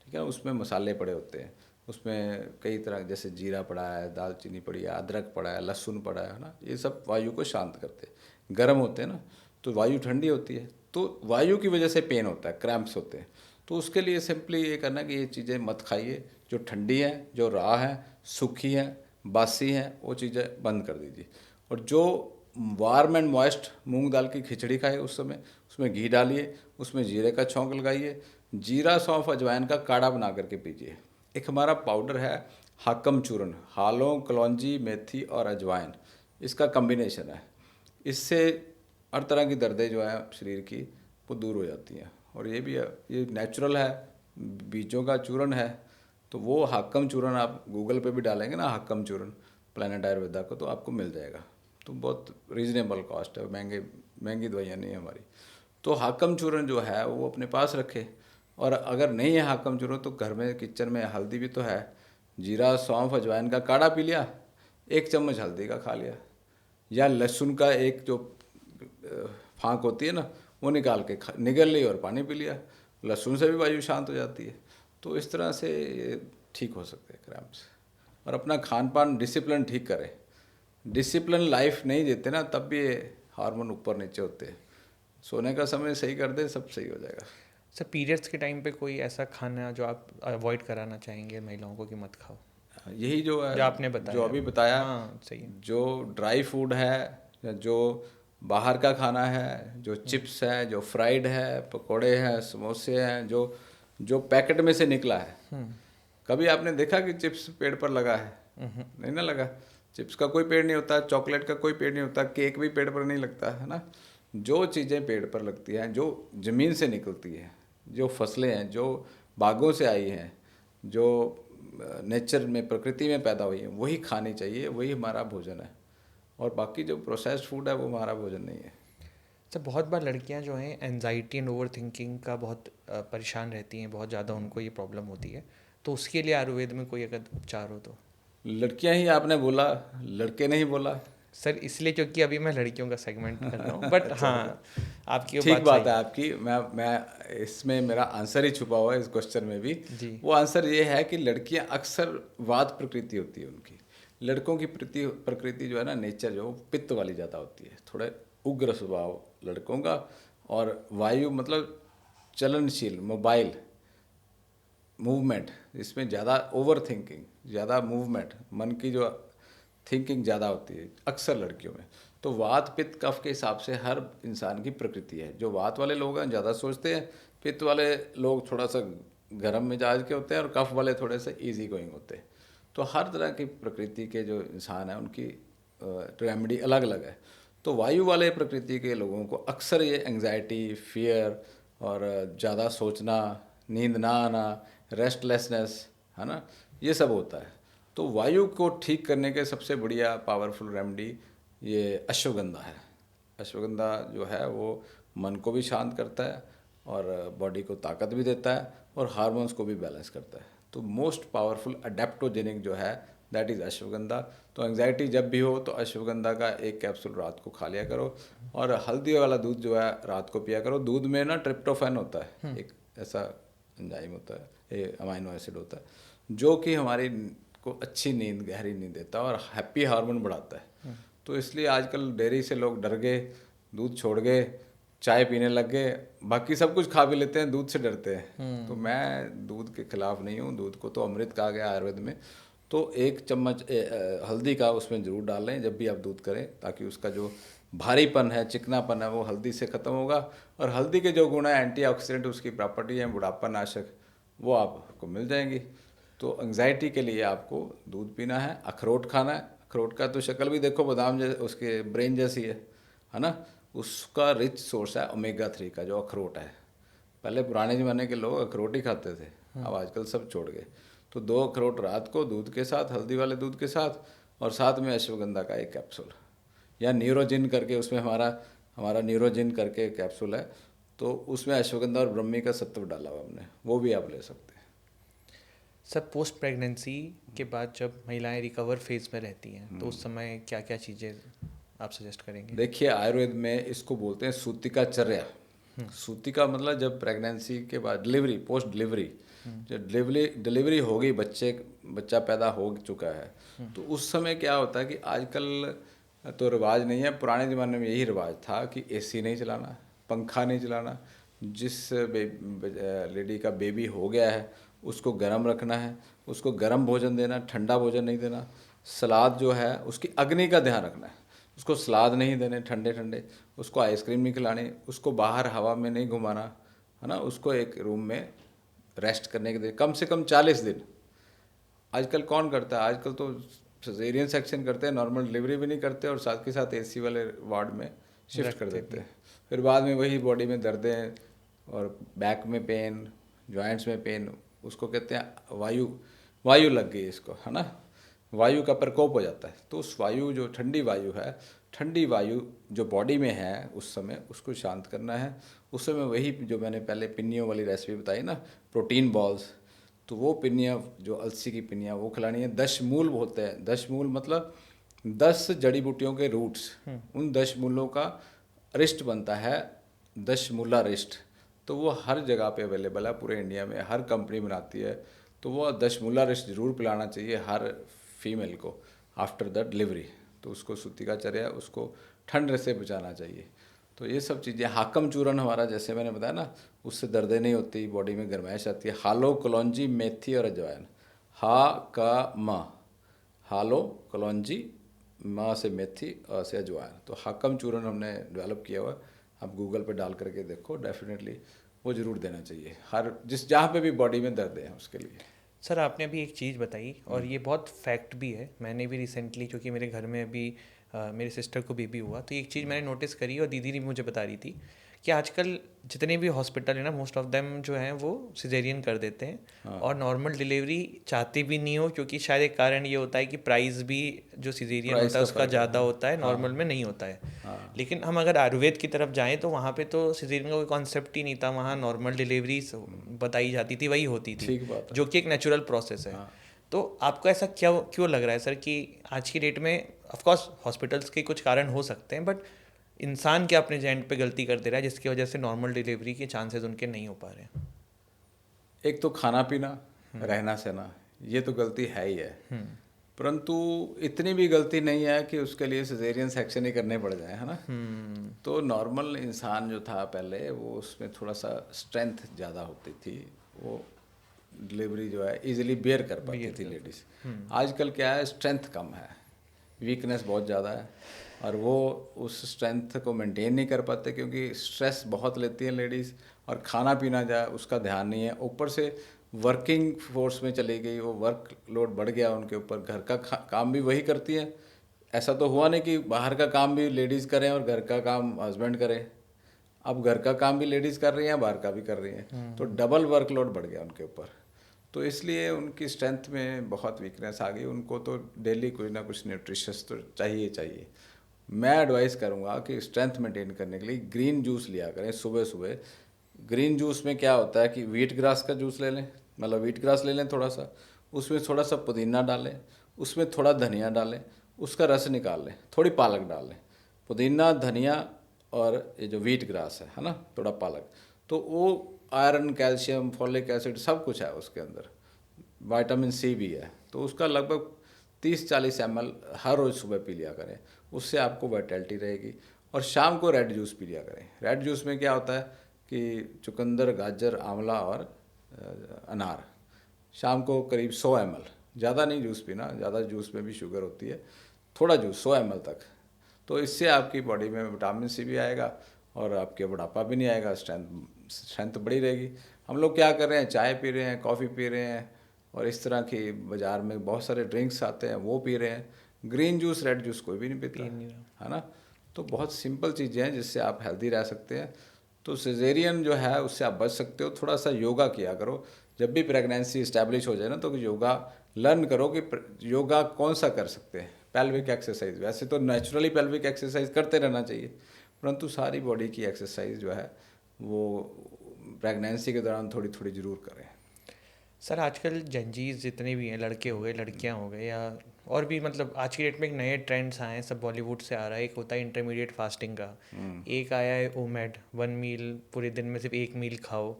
ठीक है। उसमें मसाले पड़े होते हैं, उसमें कई तरह, जैसे जीरा पड़ा है, दालचीनी पड़ी है, अदरक पड़ा है, लहसुन पड़ा है ना। ये सब वायु को शांत करते हैं। गर्म होते हैं ना तो वायु ठंडी होती है, तो वायु की वजह से पेन होता है, क्रैम्प्स होते हैं। तो उसके लिए सिंपली ये करना कि ये चीज़ें मत खाइए, जो ठंडी हैं, जो राह हैं, सूखी हैं, बासी हैं, वो चीज़ें बंद कर दीजिए। और जो वार्म एंड मॉइस्ट मूंग दाल की खिचड़ी खाए उस समय, उसमें घी डालिए, उसमें जीरे का छौंक लगाइए, जीरा सौंफ अजवाइन का काढ़ा बना करके पीजिए। एक हमारा पाउडर है हाकम चूर्ण, हालों, कलौंजी, मेथी और अजवाइन, इसका कम्बिनेशन है। इससे हर तरह की दर्दें जो है शरीर की वो दूर हो जाती हैं। और ये भी ये नेचुरल है, बीजों का चूर्ण है। तो वो हाकम चूर्ण आप गूगल पे भी डालेंगे ना, हाकम चूर्ण प्लानेट आयुर्वेदा को, तो आपको मिल जाएगा। तो बहुत रीजनेबल कॉस्ट है, महंगी दवाइयाँ नहीं है हमारी। तो हाकम चूर्ण जो है वो अपने पास रखे। और अगर नहीं है हाकम चूर्ण तो घर में किचन में हल्दी भी तो है, जीरा सौंफ अजवाइन का काढ़ा पी लिया, 1 चम्मच हल्दी का खा लिया, या लहसुन का एक जो फाँक होती है ना, वो निकाल के निगल ली और पानी पी लिया। लहसुन से भी वायु शांत हो जाती है। तो इस तरह से ये ठीक हो सकते हैं क्रैम्प्स। और अपना खान पान डिसिप्लिन ठीक करें। डिसिप्लिन लाइफ नहीं देते ना, तब भी ये हार्मोन ऊपर नीचे होते हैं। सोने का समय सही कर दे, सब सही हो जाएगा। सर पीरियड्स के टाइम पे कोई ऐसा खाना जो आप अवॉइड कराना चाहेंगे महिलाओं को कि मत खाओ? यही जो है, जो आपने बताया, जो अभी बताया, हाँ सही है। जो ड्राई फूड है, या जो बाहर का खाना है, जो चिप्स है, जो फ्राइड है, पकोड़े हैं, समोसे हैं, जो जो पैकेट में से निकला है। कभी आपने देखा कि चिप्स पेड़ पर लगा है? नहीं ना लगा। चिप्स का कोई पेड़ नहीं होता, चॉकलेट का कोई पेड़ नहीं होता, केक भी पेड़ पर नहीं लगता है ना। जो चीज़ें पेड़ पर लगती हैं, जो ज़मीन से निकलती है, जो फसलें हैं, जो बागों से आई हैं, जो नेचर में, प्रकृति में पैदा हुई है, वही खानी चाहिए, वही हमारा भोजन है। और बाकी जो प्रोसेस्ड फूड है वो हमारा भोजन नहीं है। सर बहुत बार लड़कियां जो हैं एनजाइटी एंड ओवर थिंकिंग का बहुत परेशान रहती हैं, बहुत ज़्यादा उनको ये प्रॉब्लम होती है, तो उसके लिए आयुर्वेद में कोई अगर उपचार हो तो? लड़कियां ही आपने बोला, लड़के नहीं बोला। सर इसलिए क्योंकि अभी मैं लड़कियों का सेगमेंट कर रहा हूँ, बट हाँ आपकी वो ठीक बात सही है आपकी। मैं इसमें मेरा आंसर ही छुपा हुआ है इस क्वेश्चन में भी। जी। वो आंसर ये है कि लड़कियां अक्सर वात प्रकृति होती है उनकी। लड़कों की प्रकृति जो है ना, नेचर जो पित्त वाली ज़्यादा होती है, थोड़े उग्र स्वभाव लड़कों का। और वायु मतलब चलनशील, मोबाइल, मूवमेंट, इसमें ज़्यादा ओवर थिंकिंग, ज़्यादा मूवमेंट, मन की जो थिंकिंग ज़्यादा होती है अक्सर लड़कियों में। तो वात पित्त कफ के हिसाब से हर इंसान की प्रकृति है। जो वात वाले लोग हैं ज़्यादा सोचते हैं, पित्त वाले लोग थोड़ा सा गर्म मिजाज के होते हैं, और कफ वाले थोड़े से इजी गोइंग होते हैं। तो हर तरह की प्रकृति के जो इंसान हैं उनकी रेमेडी अलग अलग है। तो वायु वाले प्रकृति के लोगों को अक्सर ये एंग्जाइटी, फियर और ज़्यादा सोचना, नींद ना आना, रेस्टलेसनेस, है ना, ये सब होता है। तो वायु को ठीक करने के सबसे बढ़िया पावरफुल रेमेडी ये अश्वगंधा है। अश्वगंधा जो है वो मन को भी शांत करता है, और बॉडी को ताकत भी देता है, और हार्मोन्स को भी बैलेंस करता है। तो मोस्ट पावरफुल अडेप्टोजेनिक जो है दैट इज़ अश्वगंधा। तो एंग्जाइटी जब भी हो तो अश्वगंधा का 1 कैप्सूल रात को खा लिया करो, और हल्दी वाला दूध जो है रात को पिया करो। दूध में ना ट्रिप्टोफैन होता है, एक ऐसा एंजाइम होता है, ये अमाइनो एसिड होता है, जो कि हमारी को अच्छी नींद, गहरी नींद देता है और हैप्पी हार्मोन बढ़ाता है। तो इसलिए आजकल डेयरी से लोग डर गए, दूध छोड़ गए, चाय पीने लग गए, बाकी सब कुछ खा भी लेते हैं, दूध से डरते हैं। तो मैं दूध के खिलाफ नहीं हूँ। दूध को तो अमृत कहा गया आयुर्वेद में। तो 1 चम्मच हल्दी का उसमें ज़रूर डाल लें जब भी आप दूध करें, ताकि उसका जो भारीपन है, चिकनापन है, वो हल्दी से ख़त्म होगा। और हल्दी के जो गुण है, एंटीऑक्सीडेंट उसकी प्रॉपर्टी है, बुढ़ापा नाशक, वो आपको मिल जाएंगी। तो एंग्जाइटी के लिए आपको दूध पीना है, अखरोट खाना है। अखरोट का तो शक्ल भी देखो, बादाम जैसे, उसके ब्रेन जैसी है ना। उसका रिच सोर्स है ओमेगा 3 का, जो अखरोट है। पहले पुराने ज़माने के लोग अखरोट ही खाते थे, अब आजकल सब छोड़ गए। तो 2 अखरोट रात को दूध के साथ, हल्दी वाले दूध के साथ, और साथ में अश्वगंधा का 1 कैप्सूल, या न्यूरोजिन करके, उसमें हमारा न्यूरोजिन करके कैप्सूल है, तो उसमें अश्वगंधा और ब्रह्मी का सत्व डाला हुआ हमने, वो भी आप ले सकते हैं। सर पोस्ट प्रेगनेंसी के बाद जब महिलाएं रिकवर फेज में रहती हैं, तो उस समय क्या क्या चीज़ें आप सजेस्ट करेंगे? देखिए, आयुर्वेद में इसको बोलते हैं सूतिका चर्या। सूतिका मतलब जब प्रेगनेंसी के बाद, डिलीवरी, पोस्ट डिलीवरी, जब डिलीवरी हो गई, बच्चा पैदा हो चुका है, तो उस समय क्या होता है कि आजकल तो रिवाज नहीं है, पुराने ज़माने में यही रिवाज था कि एसी नहीं चलाना, पंखा नहीं चलाना, जिस लेडी का बेबी हो गया है उसको गर्म रखना है, उसको गर्म भोजन देना, ठंडा भोजन नहीं देना। सलाद जो है उसकी अग्नि का ध्यान रखना है, उसको सलाद नहीं देने ठंडे ठंडे, उसको आइसक्रीम नहीं खिलानी, उसको बाहर हवा में नहीं घुमाना, है ना। उसको एक रूम में रेस्ट करने के लिए कम से कम 40 दिन। आजकल कौन करता है, आजकल तो सिजेरियन सेक्शन करते हैं, नॉर्मल डिलीवरी भी नहीं करते और साथ के साथ एसी वाले वार्ड में शिफ्ट कर देते हैं। फिर बाद में वही बॉडी में दर्दें और बैक में पेन, जॉइंट्स में पेन, उसको कहते हैं वायु लग गई इसको, है ना, वायु का प्रकोप हो जाता है। तो उस वायु जो ठंडी वायु है, ठंडी वायु जो बॉडी में है उस समय उसको शांत करना है। उस समय वही जो मैंने पहले पिन्नियों वाली रेसिपी बताई ना, प्रोटीन बॉल्स, तो वो पिन्नियाँ जो अलसी की पिन्नियाँ वो खिलानी है। 10 मूल होते हैं, 10 मूल मतलब 10 जड़ी बूटियों के रूट्स, उन 10 मूलों का रिस्ट बनता है, 10 मूला रिस्ट। तो वो हर जगह पे अवेलेबल है पूरे इंडिया में, हर कंपनी बनाती है। तो वो 10 मूला रिस्ट जरूर पिलाना चाहिए हर फीमेल को आफ्टर द डिलीवरी। तो उसको सूतिकाचर्या, उसको ठंड से बचाना चाहिए। तो ये सब चीज़ें, हाकम चूर्ण हमारा जैसे मैंने बताया ना, उससे दर्दें नहीं होती, बॉडी में गर्माइश आती है। हालो, कलौंजी, मेथी और अजवाइन, हालो, कलौंजी, माँ से मेथी और से अजवाइन। तो हाकम चूर्ण हमने डेवलप किया हुआ, आप गूगल पे डाल करके देखो, डेफिनेटली वो ज़रूर देना चाहिए हर जहाँ पे भी बॉडी में दर्द है उसके लिए। सर आपने अभी एक चीज़ बताई और ये बहुत फैक्ट भी है, मैंने भी रिसेंटली, क्योंकि मेरे घर में अभी मेरे सिस्टर को बेबी हुआ, तो एक चीज़ मैंने नोटिस करी और दीदी ने मुझे बता रही थी कि आजकल जितने भी हॉस्पिटल है ना, मोस्ट ऑफ देम जो हैं वो सिजेरियन कर देते हैं और नॉर्मल डिलीवरी चाहते भी नहीं हो, क्योंकि शायद एक कारण ये होता है कि प्राइस भी जो सिजेरियन होता है उसका ज़्यादा होता है, नॉर्मल में नहीं होता है। लेकिन हम अगर आयुर्वेद की तरफ जाएँ तो वहाँ पे तो सिजेरियन का कोई कॉन्सेप्ट ही नहीं था, वहाँ नॉर्मल डिलीवरी बताई जाती थी, वही होती थी, जो कि एक नेचुरल प्रोसेस है। तो आपको ऐसा क्यों लग रहा है सर कि आज की डेट में, ऑफ कोर्स हॉस्पिटल्स के कुछ कारण हो सकते हैं, बट इंसान क्या अपने जेंड पे गलती कर दे रहा है जिसकी वजह से नॉर्मल डिलीवरी के चांसेस उनके नहीं हो पा रहे हैं? एक तो खाना पीना, रहना सहना, ये तो गलती है ही है, परंतु इतनी भी गलती नहीं है कि उसके लिए सिजेरियन सेक्शन ही करने पड़ जाए, है ना। तो नॉर्मल इंसान जो था पहले, वो उसमें थोड़ा सा स्ट्रेंथ ज़्यादा होती थी, वो डिलीवरी जो है इजीली बेयर कर पाती थी लेडीज़। आजकल क्या है, स्ट्रेंथ कम है, वीकनेस बहुत ज़्यादा है, और वो उस स्ट्रेंथ को मेंटेन नहीं कर पाते क्योंकि स्ट्रेस बहुत लेती हैं लेडीज़, और खाना पीना जाए उसका ध्यान नहीं है। ऊपर से वर्किंग फोर्स में चली गई, वो वर्क लोड बढ़ गया उनके ऊपर, घर का काम भी वही करती हैं। ऐसा तो हुआ नहीं कि बाहर का काम भी लेडीज़ करें और घर का काम हस्बैंड करें। अब घर का काम भी लेडीज़ कर रही हैं, बाहर का भी कर रही हैं, तो डबल वर्कलोड बढ़ गया उनके ऊपर। तो इसलिए उनकी स्ट्रेंथ में बहुत वीकनेस आ गई। उनको तो डेली कुछ ना कुछ न्यूट्रिशस तो चाहिए। मैं एडवाइस करूँगा कि स्ट्रेंथ मेंटेन करने के लिए ग्रीन जूस लिया करें सुबह सुबह। ग्रीन जूस में क्या होता है कि व्हीट ग्रास का जूस ले लें, मतलब व्हीट ग्रास ले लें थोड़ा सा, उसमें थोड़ा सा पुदीना डालें, उसमें थोड़ा धनिया डालें, उसका रस निकाल लें, थोड़ी पालक डाल लें। पुदीना, धनिया और ये जो व्हीट ग्रास है ना, थोड़ा पालक, तो वो आयरन, कैल्शियम, फॉलिक एसिड सब कुछ है उसके अंदर, विटामिन सी भी है। तो उसका लगभग 30-40 ml हर रोज़ सुबह पी लिया करें, उससे आपको वाइटैलिटी रहेगी। और शाम को रेड जूस पी लिया करें। रेड जूस में क्या होता है कि चुकंदर, गाजर, आंवला और अनार, शाम को करीब 100 ml, ज़्यादा नहीं जूस पीना, ज़्यादा जूस में भी शुगर होती है, थोड़ा जूस 100 ml तक। तो इससे आपकी बॉडी में विटामिन सी भी आएगा और आपके बुढ़ापा भी नहीं आएगा, स्ट्रेंथ बड़ी रहेगी। हम लोग क्या कर रहे हैं, चाय पी रहे हैं, कॉफ़ी पी रहे हैं, और इस तरह की बाज़ार में बहुत सारे ड्रिंक्स आते हैं वो पी रहे हैं। ग्रीन जूस, रेड जूस कोई भी नहीं पीता, है ना। तो बहुत सिंपल चीज़ें हैं जिससे आप हेल्दी रह सकते हैं। तो सिजेरियन जो है उससे आप बच सकते हो। थोड़ा सा योगा किया करो, जब भी प्रेगनेंसी इस्टेब्लिश हो जाए ना, तो योगा लर्न करो कि योगा कौन सा कर सकते हैं। पेल्विक एक्सरसाइज, वैसे तो नेचुरली पेल्विक एक्सरसाइज करते रहना चाहिए, परंतु सारी बॉडी की एक्सरसाइज जो है वो प्रेगनेंसी के दौरान थोड़ी थोड़ी ज़रूर करें। सर आजकल जंजीज जितने भी हैं, लड़के हो गए, लड़कियां हो गए, या और भी, मतलब आज की डेट में एक नए ट्रेंड्स आए हैं, सब बॉलीवुड से आ रहा है। एक होता है इंटरमीडिएट फास्टिंग का, एक आया है ओमेड, 1 मील पूरे दिन में सिर्फ 1 मील खाओ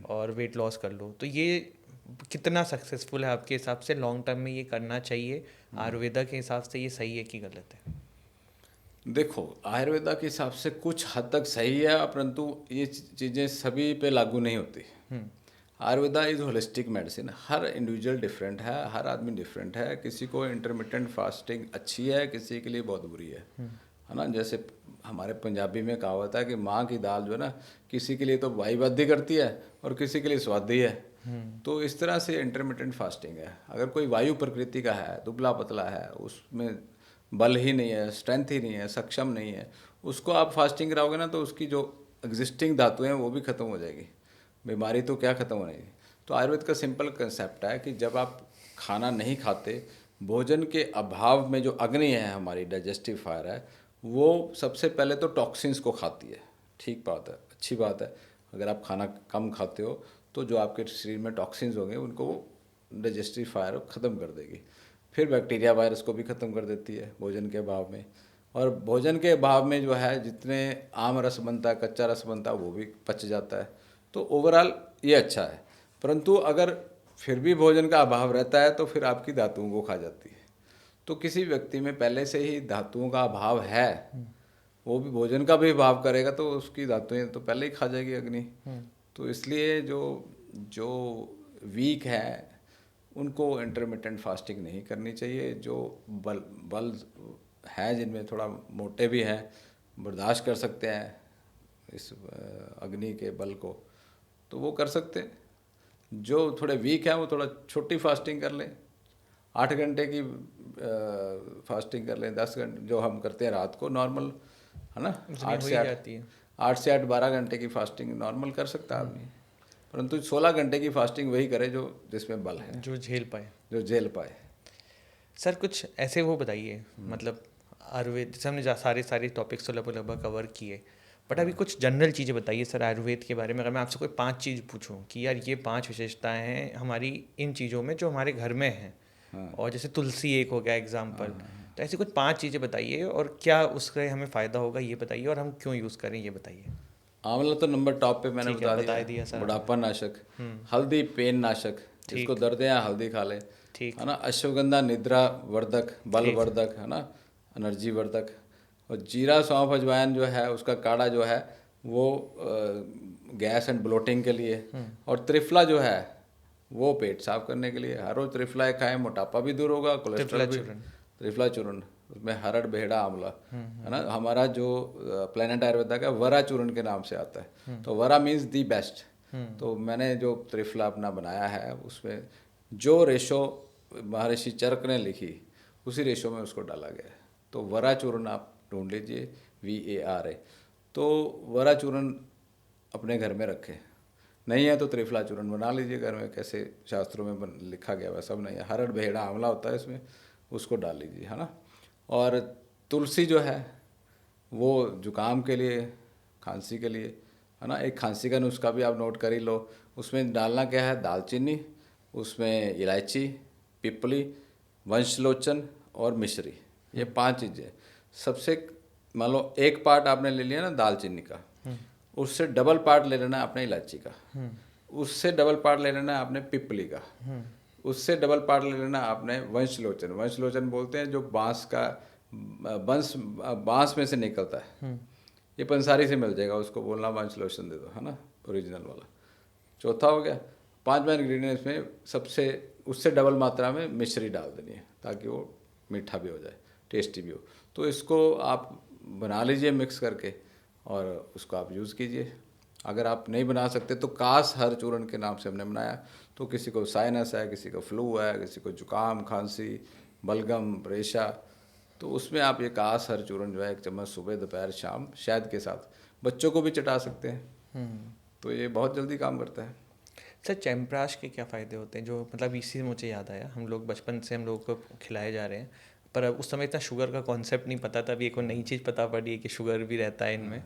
और वेट लॉस कर लो। तो ये कितना सक्सेसफुल है आपके हिसाब से? लॉन्ग टर्म में ये करना चाहिए आयुर्वेदा के हिसाब से, ये सही है कि गलत है? देखो, आयुर्वेदा के हिसाब से कुछ हद तक सही है, परंतु ये चीज़ें सभी पे लागू नहीं होती। Ayurveda is holistic medicine, her individual different है, हर आदमी डिफरेंट है। किसी को इंटरमिटेंट फास्टिंग अच्छी है, किसी के लिए बहुत बुरी है ना। जैसे हमारे पंजाबी में कहावत है कि माँ की दाल जो है ना, किसी के लिए तो वायुवादी करती है और किसी के लिए स्वादी है। तो इस तरह से इंटरमिटेंट फास्टिंग है। अगर कोई वायु प्रकृति का है, दुबला पतला है, उसमें बल ही नहीं है, स्ट्रेंथ ही नहीं है, सक्षम नहीं है, उसको आप फास्टिंग कराओगे ना तो उसकी जो एग्जिस्टिंग धातुएं हैं वो भी खत्म हो जाएगी, बीमारी तो क्या खत्म होने। तो आयुर्वेद का सिंपल कंसेप्ट है कि जब आप खाना नहीं खाते, भोजन के अभाव में जो अग्नि है हमारी डाइजेस्टिव फायर है, वो सबसे पहले तो टॉक्सिन्स को खाती है। ठीक बात है, अच्छी बात है। अगर आप खाना कम खाते हो तो जो आपके शरीर में टॉक्सिन्स होंगे उनको डाइजेस्टिव फायर ख़त्म कर देगी। फिर बैक्टीरिया वायरस को भी ख़त्म कर देती है भोजन के अभाव में। और भोजन के अभाव में जो है जितने आम रस बनता है, कच्चा रस बनता है, वो भी पच जाता है। तो ओवरऑल ये अच्छा है। परंतु अगर फिर भी भोजन का अभाव रहता है तो फिर आपकी धातुओं को खा जाती है। तो किसी व्यक्ति में पहले से ही धातुओं का अभाव है, वो भी भोजन का भी अभाव करेगा तो उसकी धातुएं तो पहले ही खा जाएगी अग्नि। तो इसलिए जो जो वीक है उनको इंटरमिटेंट फास्टिंग नहीं करनी चाहिए। जो बल है, जिनमें थोड़ा मोटे भी हैं, बर्दाश्त कर सकते हैं इस अग्नि के बल को, तो वो कर सकते हैं। जो थोड़े वीक हैं वो थोड़ा छोटी फास्टिंग कर लें, 8 घंटे की फास्टिंग कर लें, 10 घंटे जो हम करते हैं रात को नॉर्मल, है ना। 8 से 8 12 घंटे की फास्टिंग नॉर्मल कर सकता है आदमी। परंतु 16 घंटे की फास्टिंग वही करे जो जिसमें बल है, जो झेल पाए। सर कुछ ऐसे वो बताइए, मतलब आयुर्वेद जैसे हमने सारे टॉपिक्स तो लगभग कवर किए, बट अभी कुछ जनरल चीज़ें बताइए सर आयुर्वेद के बारे में। अगर मैं आपसे कोई 5 चीज़ पूछूं कि यार ये 5 विशेषताएं हैं हमारी इन चीज़ों में जो हमारे घर में हैं, और जैसे तुलसी एक हो गया एग्जाम्पल, तो ऐसी कुछ 5 चीज़ें बताइए और क्या उससे हमें फ़ायदा होगा ये बताइए, और हम क्यों यूज़ करें ये बताइए। आंवला तो नंबर टॉप पे मैंने बता दिया सर। बुढ़ापा नाशक, हल्दी पेन नाशक, जिसको दर्द है हल्दी खा ले, है ना। अश्वगंधा निद्रा वर्धक, बल वर्धक, है ना, एनर्जी वर्धक। और जीरा सौंफ अजवाइन जो है उसका काढ़ा जो है वो गैस एंड ब्लोटिंग के लिए। और त्रिफला जो है वो पेट साफ करने के लिए। हर रोज त्रिफला खाएं, मोटापा भी दूर होगा, कोलेस्ट्रॉल भी। त्रिफला चूर्ण, उसमें हरड़ बेहड़ा आंवला, है ना। हमारा जो प्लेनेट आयुर्वेदा का वरा चूर्ण के नाम से आता है, तो वरा मीन्स दी बेस्ट। तो मैंने जो त्रिफला अपना बनाया है उसमें जो रेशो महर्षि चरक ने लिखी उसी रेशो में उसको डाला गया है। तो वरा चूर्ण आप ढूंढ लीजिए, VARA। तो वरा चूर्ण अपने घर में रखें, नहीं है तो त्रिफला चूर्ण बना लीजिए घर में। कैसे शास्त्रों में लिखा गया वैसा सब नहीं है। हरड़ बेहड़ा आंवला होता है इसमें, उसको डाल लीजिए, है ना। और तुलसी जो है वो जुकाम के लिए, खांसी के लिए, है ना। एक खांसी का नुस्खा भी आप नोट कर ही लो। उसमें डालना क्या है, दालचीनी, उसमें इलायची, पिपली, वंशलोचन और मिश्री, ये 5 चीज़ें। सबसे मान लो एक पार्ट आपने ले लिया ना दालचीनी का, उससे डबल पार्ट ले लेना आपने इलायची का, उससे डबल पार्ट ले लेना आपने पिपली का, उससे डबल पार्ट ले लेना आपने वंशलोचन। वंशलोचन बोलते हैं जो बांस में से निकलता है। ये पंसारी से मिल जाएगा, उसको बोलना वंशलोचन दे दो, है ना, ओरिजिनल वाला। चौथा हो गया। 5वां इंग्रेडिएंट्स में सबसे उससे डबल मात्रा में मिश्री डाल देनी है ताकि वो मीठा भी हो जाए, टेस्टी भी हो। तो इसको आप बना लीजिए मिक्स करके और उसको आप यूज़ कीजिए। अगर आप नहीं बना सकते तो कास हर चूर्ण के नाम से हमने बनाया। तो किसी को साइनस है, किसी को फ्लू है, किसी को जुकाम, खांसी, बलगम, रेशा, तो उसमें आप ये कास हर चूर्ण जो है 1 चम्मच सुबह दोपहर शाम शहद के साथ बच्चों को भी चटा सकते हैं। तो ये बहुत जल्दी काम करता है। सर च्यवनप्राश के क्या फ़ायदे होते हैं? जो मतलब इसी मुझे याद आया, हम लोग बचपन से हम लोगों को खिलाए जा रहे हैं, पर अब उस समय इतना शुगर का कॉन्सेप्ट नहीं पता था। अभी एक नई चीज़ पता पड़ी है कि शुगर भी रहता है इनमें।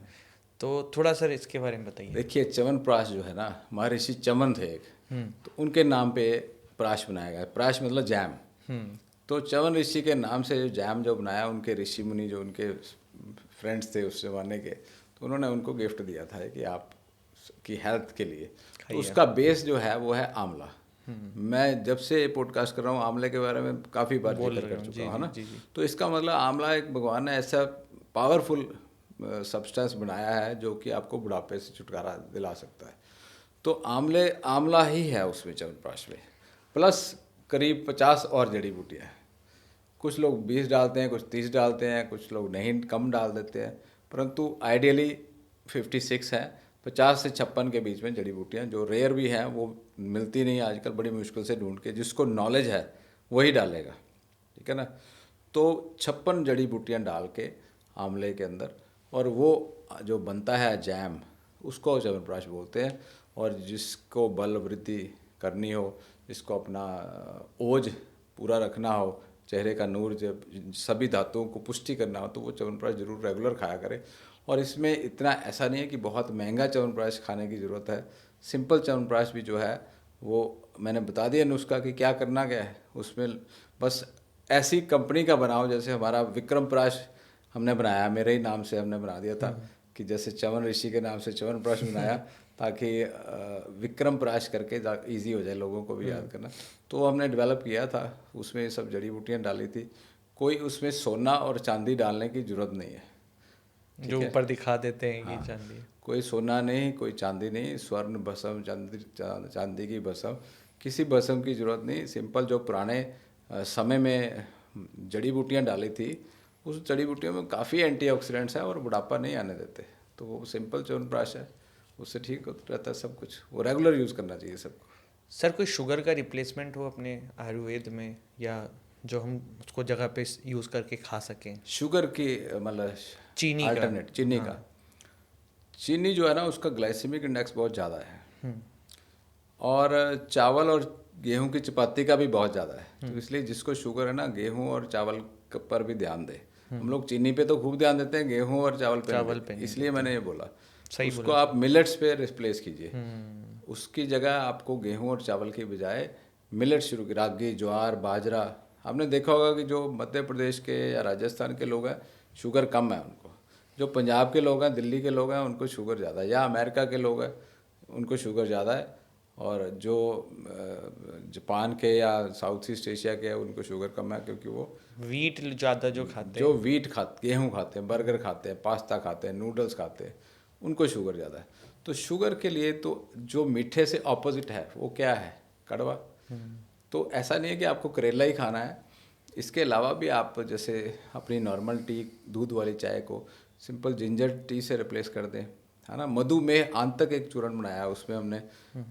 तो थोड़ा सर इसके बारे में बताइए। देखिए च्यवनप्राश जो है ना, महर्षि चमन थे एक, तो उनके नाम पे प्राश बनाया गया। प्राश मतलब जैम। तो च्यवन ऋषि के नाम से जो जैम जो बनाया, उनके ऋषि मुनि जो उनके फ्रेंड्स थे उस जमाने के, तो उन्होंने उनको गिफ्ट दिया था कि आप की हेल्थ के लिए। तो उसका बेस जो है वो है आंवला। मैं जब से पॉडकास्ट कर रहा हूँ आंवले के बारे में काफ़ी बार जिक्र कर चुका हूँ, है ना। तो इसका मतलब आंवला एक भगवान ने ऐसा पावरफुल सब्सटेंस बनाया है जो कि आपको बुढ़ापे से छुटकारा दिला सकता है। तो आंवला ही है उसमें, च्यवनप्राश में, प्लस करीब 50 और जड़ी बूटियाँ हैं। कुछ लोग 20 डालते हैं, कुछ 30 डालते हैं, कुछ लोग नहीं कम डाल देते हैं, परंतु आइडियली 56 है, 50 से 56 के बीच में जड़ी बूटियाँ, जो रेयर भी हैं, वो मिलती नहीं आजकल, बड़ी मुश्किल से ढूंढ के, जिसको नॉलेज है वही डालेगा, ठीक है ना। तो 56 जड़ी बूटियाँ डाल के आंवले के अंदर, और वो जो बनता है जैम, उसको च्यवनप्राश बोलते हैं। और जिसको बल वृद्धि करनी हो, जिसको अपना ओज पूरा रखना हो, चेहरे का नूर, जब सभी धातुओं को पुष्टि करना हो, तो वो च्यवनप्राश जरूर रेगुलर खाया करे। और इसमें इतना ऐसा नहीं है कि बहुत महंगा च्यवनप्राश खाने की ज़रूरत है। सिंपल च्यवनप्राश भी जो है वो मैंने बता दिया नुस्खा कि क्या करना क्या है उसमें। बस ऐसी कंपनी का बनाओ, जैसे हमारा विक्रम प्राश हमने बनाया, मेरे ही नाम से हमने बना दिया था कि जैसे च्यवन ऋषि के नाम से च्यवनप्राश बनाया, ताकि विक्रम प्राश करके इजी हो जाए लोगों को भी याद करना। तो हमने डेवलप किया था, उसमें सब जड़ी बूटियाँ डाली थी। कोई उसमें सोना और चांदी डालने की ज़रूरत नहीं है, जो ऊपर दिखा देते हैं कि हाँ, चांदी। कोई सोना नहीं, कोई चांदी नहीं, स्वर्ण भस्म, चांदी की भस्म, किसी भस्म की ज़रूरत नहीं। सिंपल जो पुराने समय में जड़ी बूटियाँ डाली थी, उस जड़ी बूटियों में काफ़ी एंटीऑक्सीडेंट्स हैं और बुढ़ापा नहीं आने देते। तो वो सिंपल च्यवनप्राश है, उससे ठीक रहता है सब कुछ। वो रेगुलर यूज़ करना चाहिए सबको। सर कोई शुगर का रिप्लेसमेंट हो अपने आयुर्वेद में, या जो हम उसको जगह पे यूज़ करके खा सकें? शुगर की मतलब चीनी का। अल्टरनेट चीनी हाँ। का, चीनी जो है ना, उसका ग्लाइसेमिक इंडेक्स बहुत ज़्यादा है, और चावल और गेहूं की चपाती का भी बहुत ज़्यादा है। तो इसलिए जिसको शुगर है ना, गेहूं और चावल पर भी ध्यान दे। हम लोग चीनी पे तो खूब ध्यान देते हैं, गेहूं और चावल पे नहीं देते। इसलिए मैंने ये बोला, सही उसको बोला। आप मिलेट्स पे रिप्लेस कीजिए। उसकी जगह आपको गेहूं और चावल की बजाय मिलेट शुरू की, रागी, ज्वार, बाजरा। आपने देखा होगा कि जो मध्य प्रदेश के या राजस्थान के लोग हैं, शुगर कम है उनको। जो पंजाब के लोग हैं, दिल्ली के लोग हैं, उनको शुगर ज़्यादा है, या अमेरिका के लोग हैं, उनको शुगर ज़्यादा है। और जो जापान के या साउथ ईस्ट एशिया के हैं, उनको शुगर कम है, क्योंकि वो वीट ज़्यादा जो खाते जो हैं। वीट खाते, गेहूँ खाते हैं, बर्गर खाते हैं, पास्ता खाते हैं, नूडल्स खाते हैं, उनको शुगर ज़्यादा है। तो शुगर के लिए तो जो मीठे से ऑपोजिट है वो क्या है? कड़वा। तो ऐसा नहीं है कि आपको करेला ही खाना है, इसके अलावा भी आप जैसे अपनी नॉर्मल टी, दूध वाली चाय को सिंपल जिंजर टी से रिप्लेस कर दें, है ना। मधुमेह आंतक एक चूर्ण बनाया है, उसमें हमने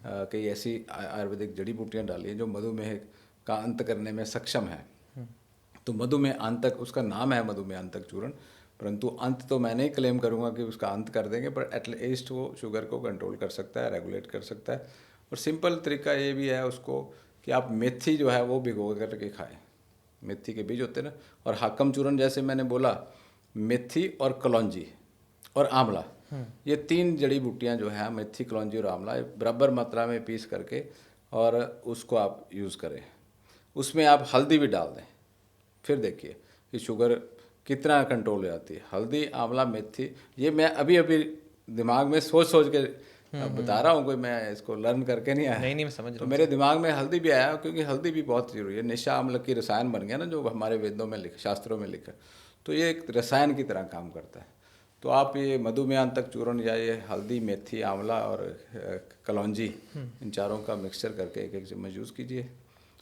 कई ऐसी आयुर्वेदिक जड़ी बूटियाँ डाली हैं जो मधुमेह का अंत करने में सक्षम है। तो मधुमेह आंतक, उसका नाम है मधुमेह आंतक चूर्ण, परंतु अंत तो मैं नहीं क्लेम करूँगा कि उसका अंत कर देंगे, पर एटलीस्ट वो शुगर को कंट्रोल कर सकता है, रेगुलेट कर सकता है। और सिंपल तरीका ये भी है उसको कि आप मेथी जो है वो भिगो करके खाएं। मेथी के बीज होते हैं ना, और हाकम चूर्ण, जैसे मैंने बोला, मेथी और कलौंजी और आंवला, ये 3 जड़ी बूटियाँ जो हैं, मेथी, कलौंजी और आंवला, बराबर मात्रा में पीस करके और उसको आप यूज़ करें। उसमें आप हल्दी भी डाल दें, फिर देखिए कि शुगर कितना कंट्रोल हो जाती है। हल्दी, आंवला, मेथी, ये मैं अभी अभी दिमाग में सोच सोच के बता रहा हूँ, कोई मैं इसको लर्न करके नहीं आया। नहीं मैं समझ रहा तो हूँ। मेरे दिमाग में हल्दी भी आया, क्योंकि हल्दी भी बहुत जरूरी है। निशा अम्ल की रसायन बन गया ना, जो हमारे वेदों में लिखा, शास्त्रों में लिखा, तो ये एक रसायन की तरह काम करता है। तो आप ये मधुमेहांतक चूर्ण या ये हल्दी, मेथी, आंवला और कलौंजी, इन चारों का मिक्सचर करके 1-1 चम्मच यूज़ कीजिए।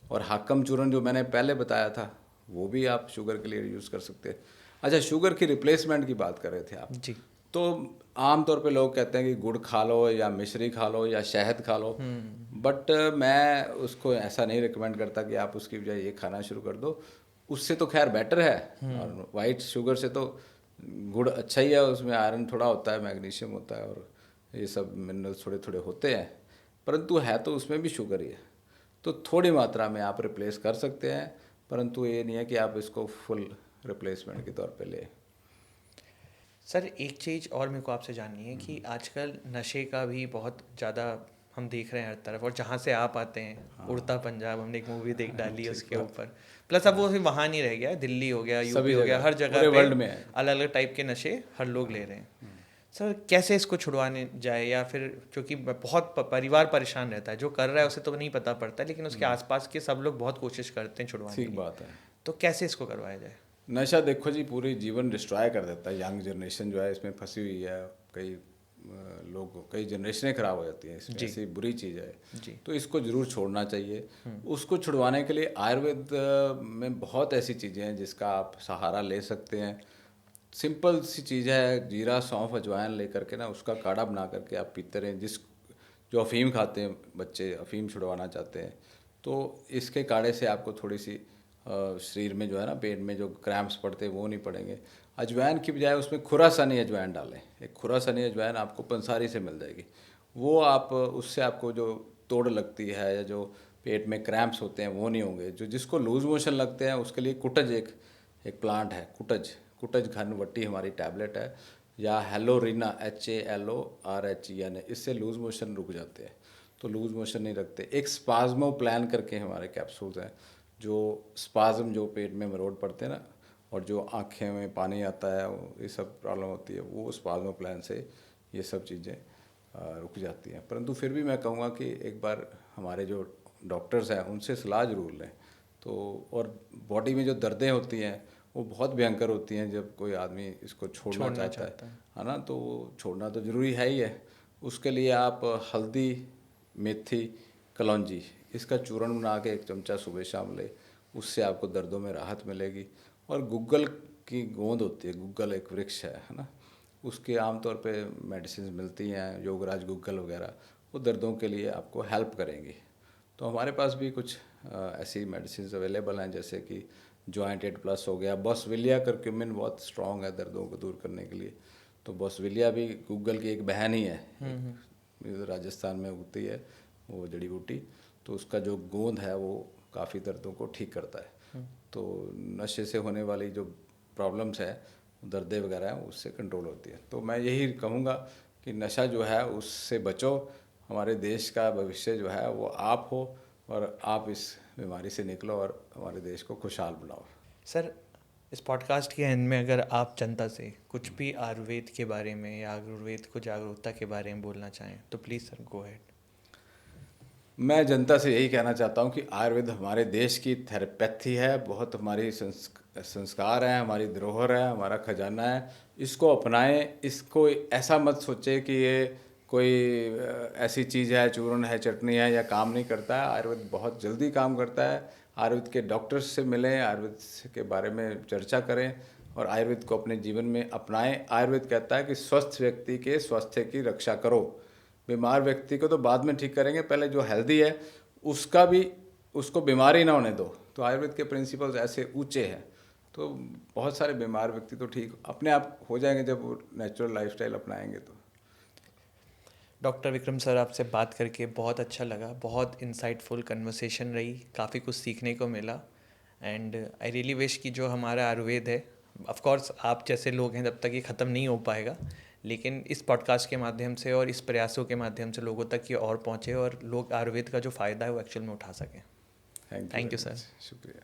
और हाकम चूर्ण जो मैंने पहले बताया था, वो भी आप शुगर के लिए यूज़ कर सकते हैं। अच्छा, शुगर की रिप्लेसमेंट की बात कर रहे थे आप जी। तो आमतौर पे लोग कहते हैं कि गुड़ खा लो या मिश्री खा लो या शहद खा लो, बट मैं उसको ऐसा नहीं रिकमेंड करता कि आप उसकी बजाय ये खाना शुरू कर दो। उससे तो खैर बेटर है, और वाइट शुगर से तो गुड़ अच्छा ही है, उसमें आयरन थोड़ा होता है, मैग्नीशियम होता है, और ये सब मिनरल्स थोड़े थोड़े होते हैं, परंतु है तो उसमें भी शुगर ही है। तो थोड़ी मात्रा में आप रिप्लेस कर सकते हैं, परंतु ये नहीं है कि आप इसको फुल रिप्लेसमेंट के तौर पे ले। सर एक चीज़ और मेरे को आपसे जाननी है कि आजकल नशे का भी बहुत ज़्यादा हम देख रहे हैं हर तरफ, और जहाँ से आप आते हैं उड़ता पंजाब, हमने एक मूवी देख डाली है उसके ऊपर, प्लस अब वो सिर्फ वहाँ नहीं रह गया है, दिल्ली हो गया, यूपी हो गया, हर जगह पूरे पे वर्ल्ड में है। अलग अलग टाइप के नशे हर लोग ले रहे हैं। सर कैसे इसको छुड़वाने जाए, या फिर क्योंकि बहुत परिवार परेशान रहता है, जो कर रहा है उसे तो नहीं पता पड़ता, लेकिन उसके आसपास के सब लोग बहुत कोशिश करते हैं छुड़वाने ठीक की, बात है। तो कैसे इसको करवाया जाए? नशा देखो जी पूरी जीवन डिस्ट्रॉय कर देता है। यंग जनरेशन जो है इसमें फंसी हुई है। कई लोग, कई जनरेशनें खराब हो जाती हैं इसमें, ऐसी बुरी चीज़ है। जी। तो इसको ज़रूर छोड़ना चाहिए। उसको छुड़वाने के लिए आयुर्वेद में बहुत ऐसी चीज़ें हैं जिसका आप सहारा ले सकते हैं। सिंपल सी चीज़ है, जीरा सौंफ अजवाइन लेकर के ना उसका काढ़ा बना करके आप पीते रहें। जो अफ़ीम खाते हैं बच्चे, अफ़ीम छुड़वाना चाहते हैं, तो इसके काढ़े से आपको थोड़ी सी शरीर में जो है ना, पेट में जो क्रैम्प्स पड़ते हैं वो नहीं पड़ेंगे। अजवाइन की बजाय उसमें खुरासानी अजवाइन डालें। एक खुरासानी अजवाइन आपको पंसारी से मिल जाएगी। वो आप, उससे आपको जो तोड़ लगती है या जो पेट में क्रैम्प्स होते हैं वो नहीं होंगे। जो जिसको लूज मोशन लगते हैं उसके लिए कुटज एक प्लांट है, कुटज घनवट्टी हमारी टैबलेट है, या हेलोरिना HALORHEN, इससे लूज मोशन रुक जाते हैं। तो लूज मोशन नहीं रखते। एक स्पाज्मो प्लान करके हमारे कैप्सूल्स हैं, जो स्पाज्म जो पेट में मरोड़ पड़ते हैं ना, और जो आँखें में पानी आता है, ये सब प्रॉब्लम होती है, वो स्पाज्मो प्लान से ये सब चीज़ें रुक जाती हैं। परंतु फिर भी मैं कहूँगा कि एक बार हमारे जो डॉक्टर्स हैं उनसे सलाह ज़रूर लें। तो और बॉडी में जो दर्दें होती हैं वो बहुत भयंकर होती हैं जब कोई आदमी इसको छोड़ना चाहता है ना, तो वो छोड़ना तो ज़रूरी है ही है। उसके लिए आप हल्दी, मेथी, कलौंजी, इसका चूर्ण बना के 1 चमचा सुबह शाम ले, उससे आपको दर्दों में राहत मिलेगी। और गुग्गल की गोंद होती है, गुग्गल एक वृक्ष है ना, उसके आमतौर पे मेडिसिन मिलती हैं, योगराज गुग्गल वगैरह, वो दर्दों के लिए आपको हेल्प करेंगी। तो हमारे पास भी कुछ ऐसी मेडिसिन अवेलेबल हैं, जैसे कि जॉइंट एड प्लस हो गया। बॉसविलिया करक्यूमिन बहुत स्ट्रॉन्ग है दर्दों को दूर करने के लिए। तो बॉसविलिया भी गूगल की एक बहन ही है, राजस्थान में उगती है वो जड़ी बूटी। तो उसका जो गोंद है वो काफ़ी दर्दों को ठीक करता है। तो नशे से होने वाली जो प्रॉब्लम्स है, दर्दें वगैरह हैं, उससे कंट्रोल होती है। तो मैं यही कहूँगा कि नशा जो है उससे बचो। हमारे देश का भविष्य जो है वो आप हो, और आप इस बीमारी से निकलो और हमारे देश को खुशहाल बनाओ। सर, इस पॉडकास्ट के एंड में अगर आप जनता से कुछ भी आयुर्वेद के बारे में या आयुर्वेद को जागरूकता के बारे में बोलना चाहें तो प्लीज़ सर गो अहेड। मैं जनता से यही कहना चाहता हूँ कि आयुर्वेद हमारे देश की थेरेपैथी है, बहुत हमारी संस्कार है, हमारी धरोहर है, हमारा खजाना है। इसको अपनाएं। इसको ऐसा मत सोचे कि ये कोई ऐसी चीज़ है, चूर्ण है, चटनी है, या काम नहीं करता है। आयुर्वेद बहुत जल्दी काम करता है। आयुर्वेद के डॉक्टर्स से मिलें, आयुर्वेद के बारे में चर्चा करें और आयुर्वेद को अपने जीवन में अपनाएं। आयुर्वेद कहता है कि स्वस्थ व्यक्ति के स्वास्थ्य की रक्षा करो। बीमार व्यक्ति को तो बाद में ठीक करेंगे, पहले जो हेल्दी है उसका भी, उसको बीमारी ना होने दो। तो आयुर्वेद के प्रिंसिपल्स ऐसे ऊंचे हैं। तो बहुत सारे बीमार व्यक्ति तो ठीक अपने आप हो जाएंगे जब वो नेचुरल लाइफस्टाइल अपनाएंगे। तो डॉक्टर विक्रम सर, आपसे बात करके बहुत अच्छा लगा। बहुत इंसाइटफुल कन्वर्सेशन रही, काफ़ी कुछ सीखने को मिला। एंड आई रियली विश कि जो हमारा आयुर्वेद है, ऑफ कोर्स आप जैसे लोग हैं तब तक ये ख़त्म नहीं हो पाएगा, लेकिन इस पॉडकास्ट के माध्यम से और इस प्रयासों के माध्यम से लोगों तक ये और पहुँचे और लोग आयुर्वेद का जो फ़ायदा है वो एक्चुअल में उठा सकें। Thank you sir. शुक्रिया।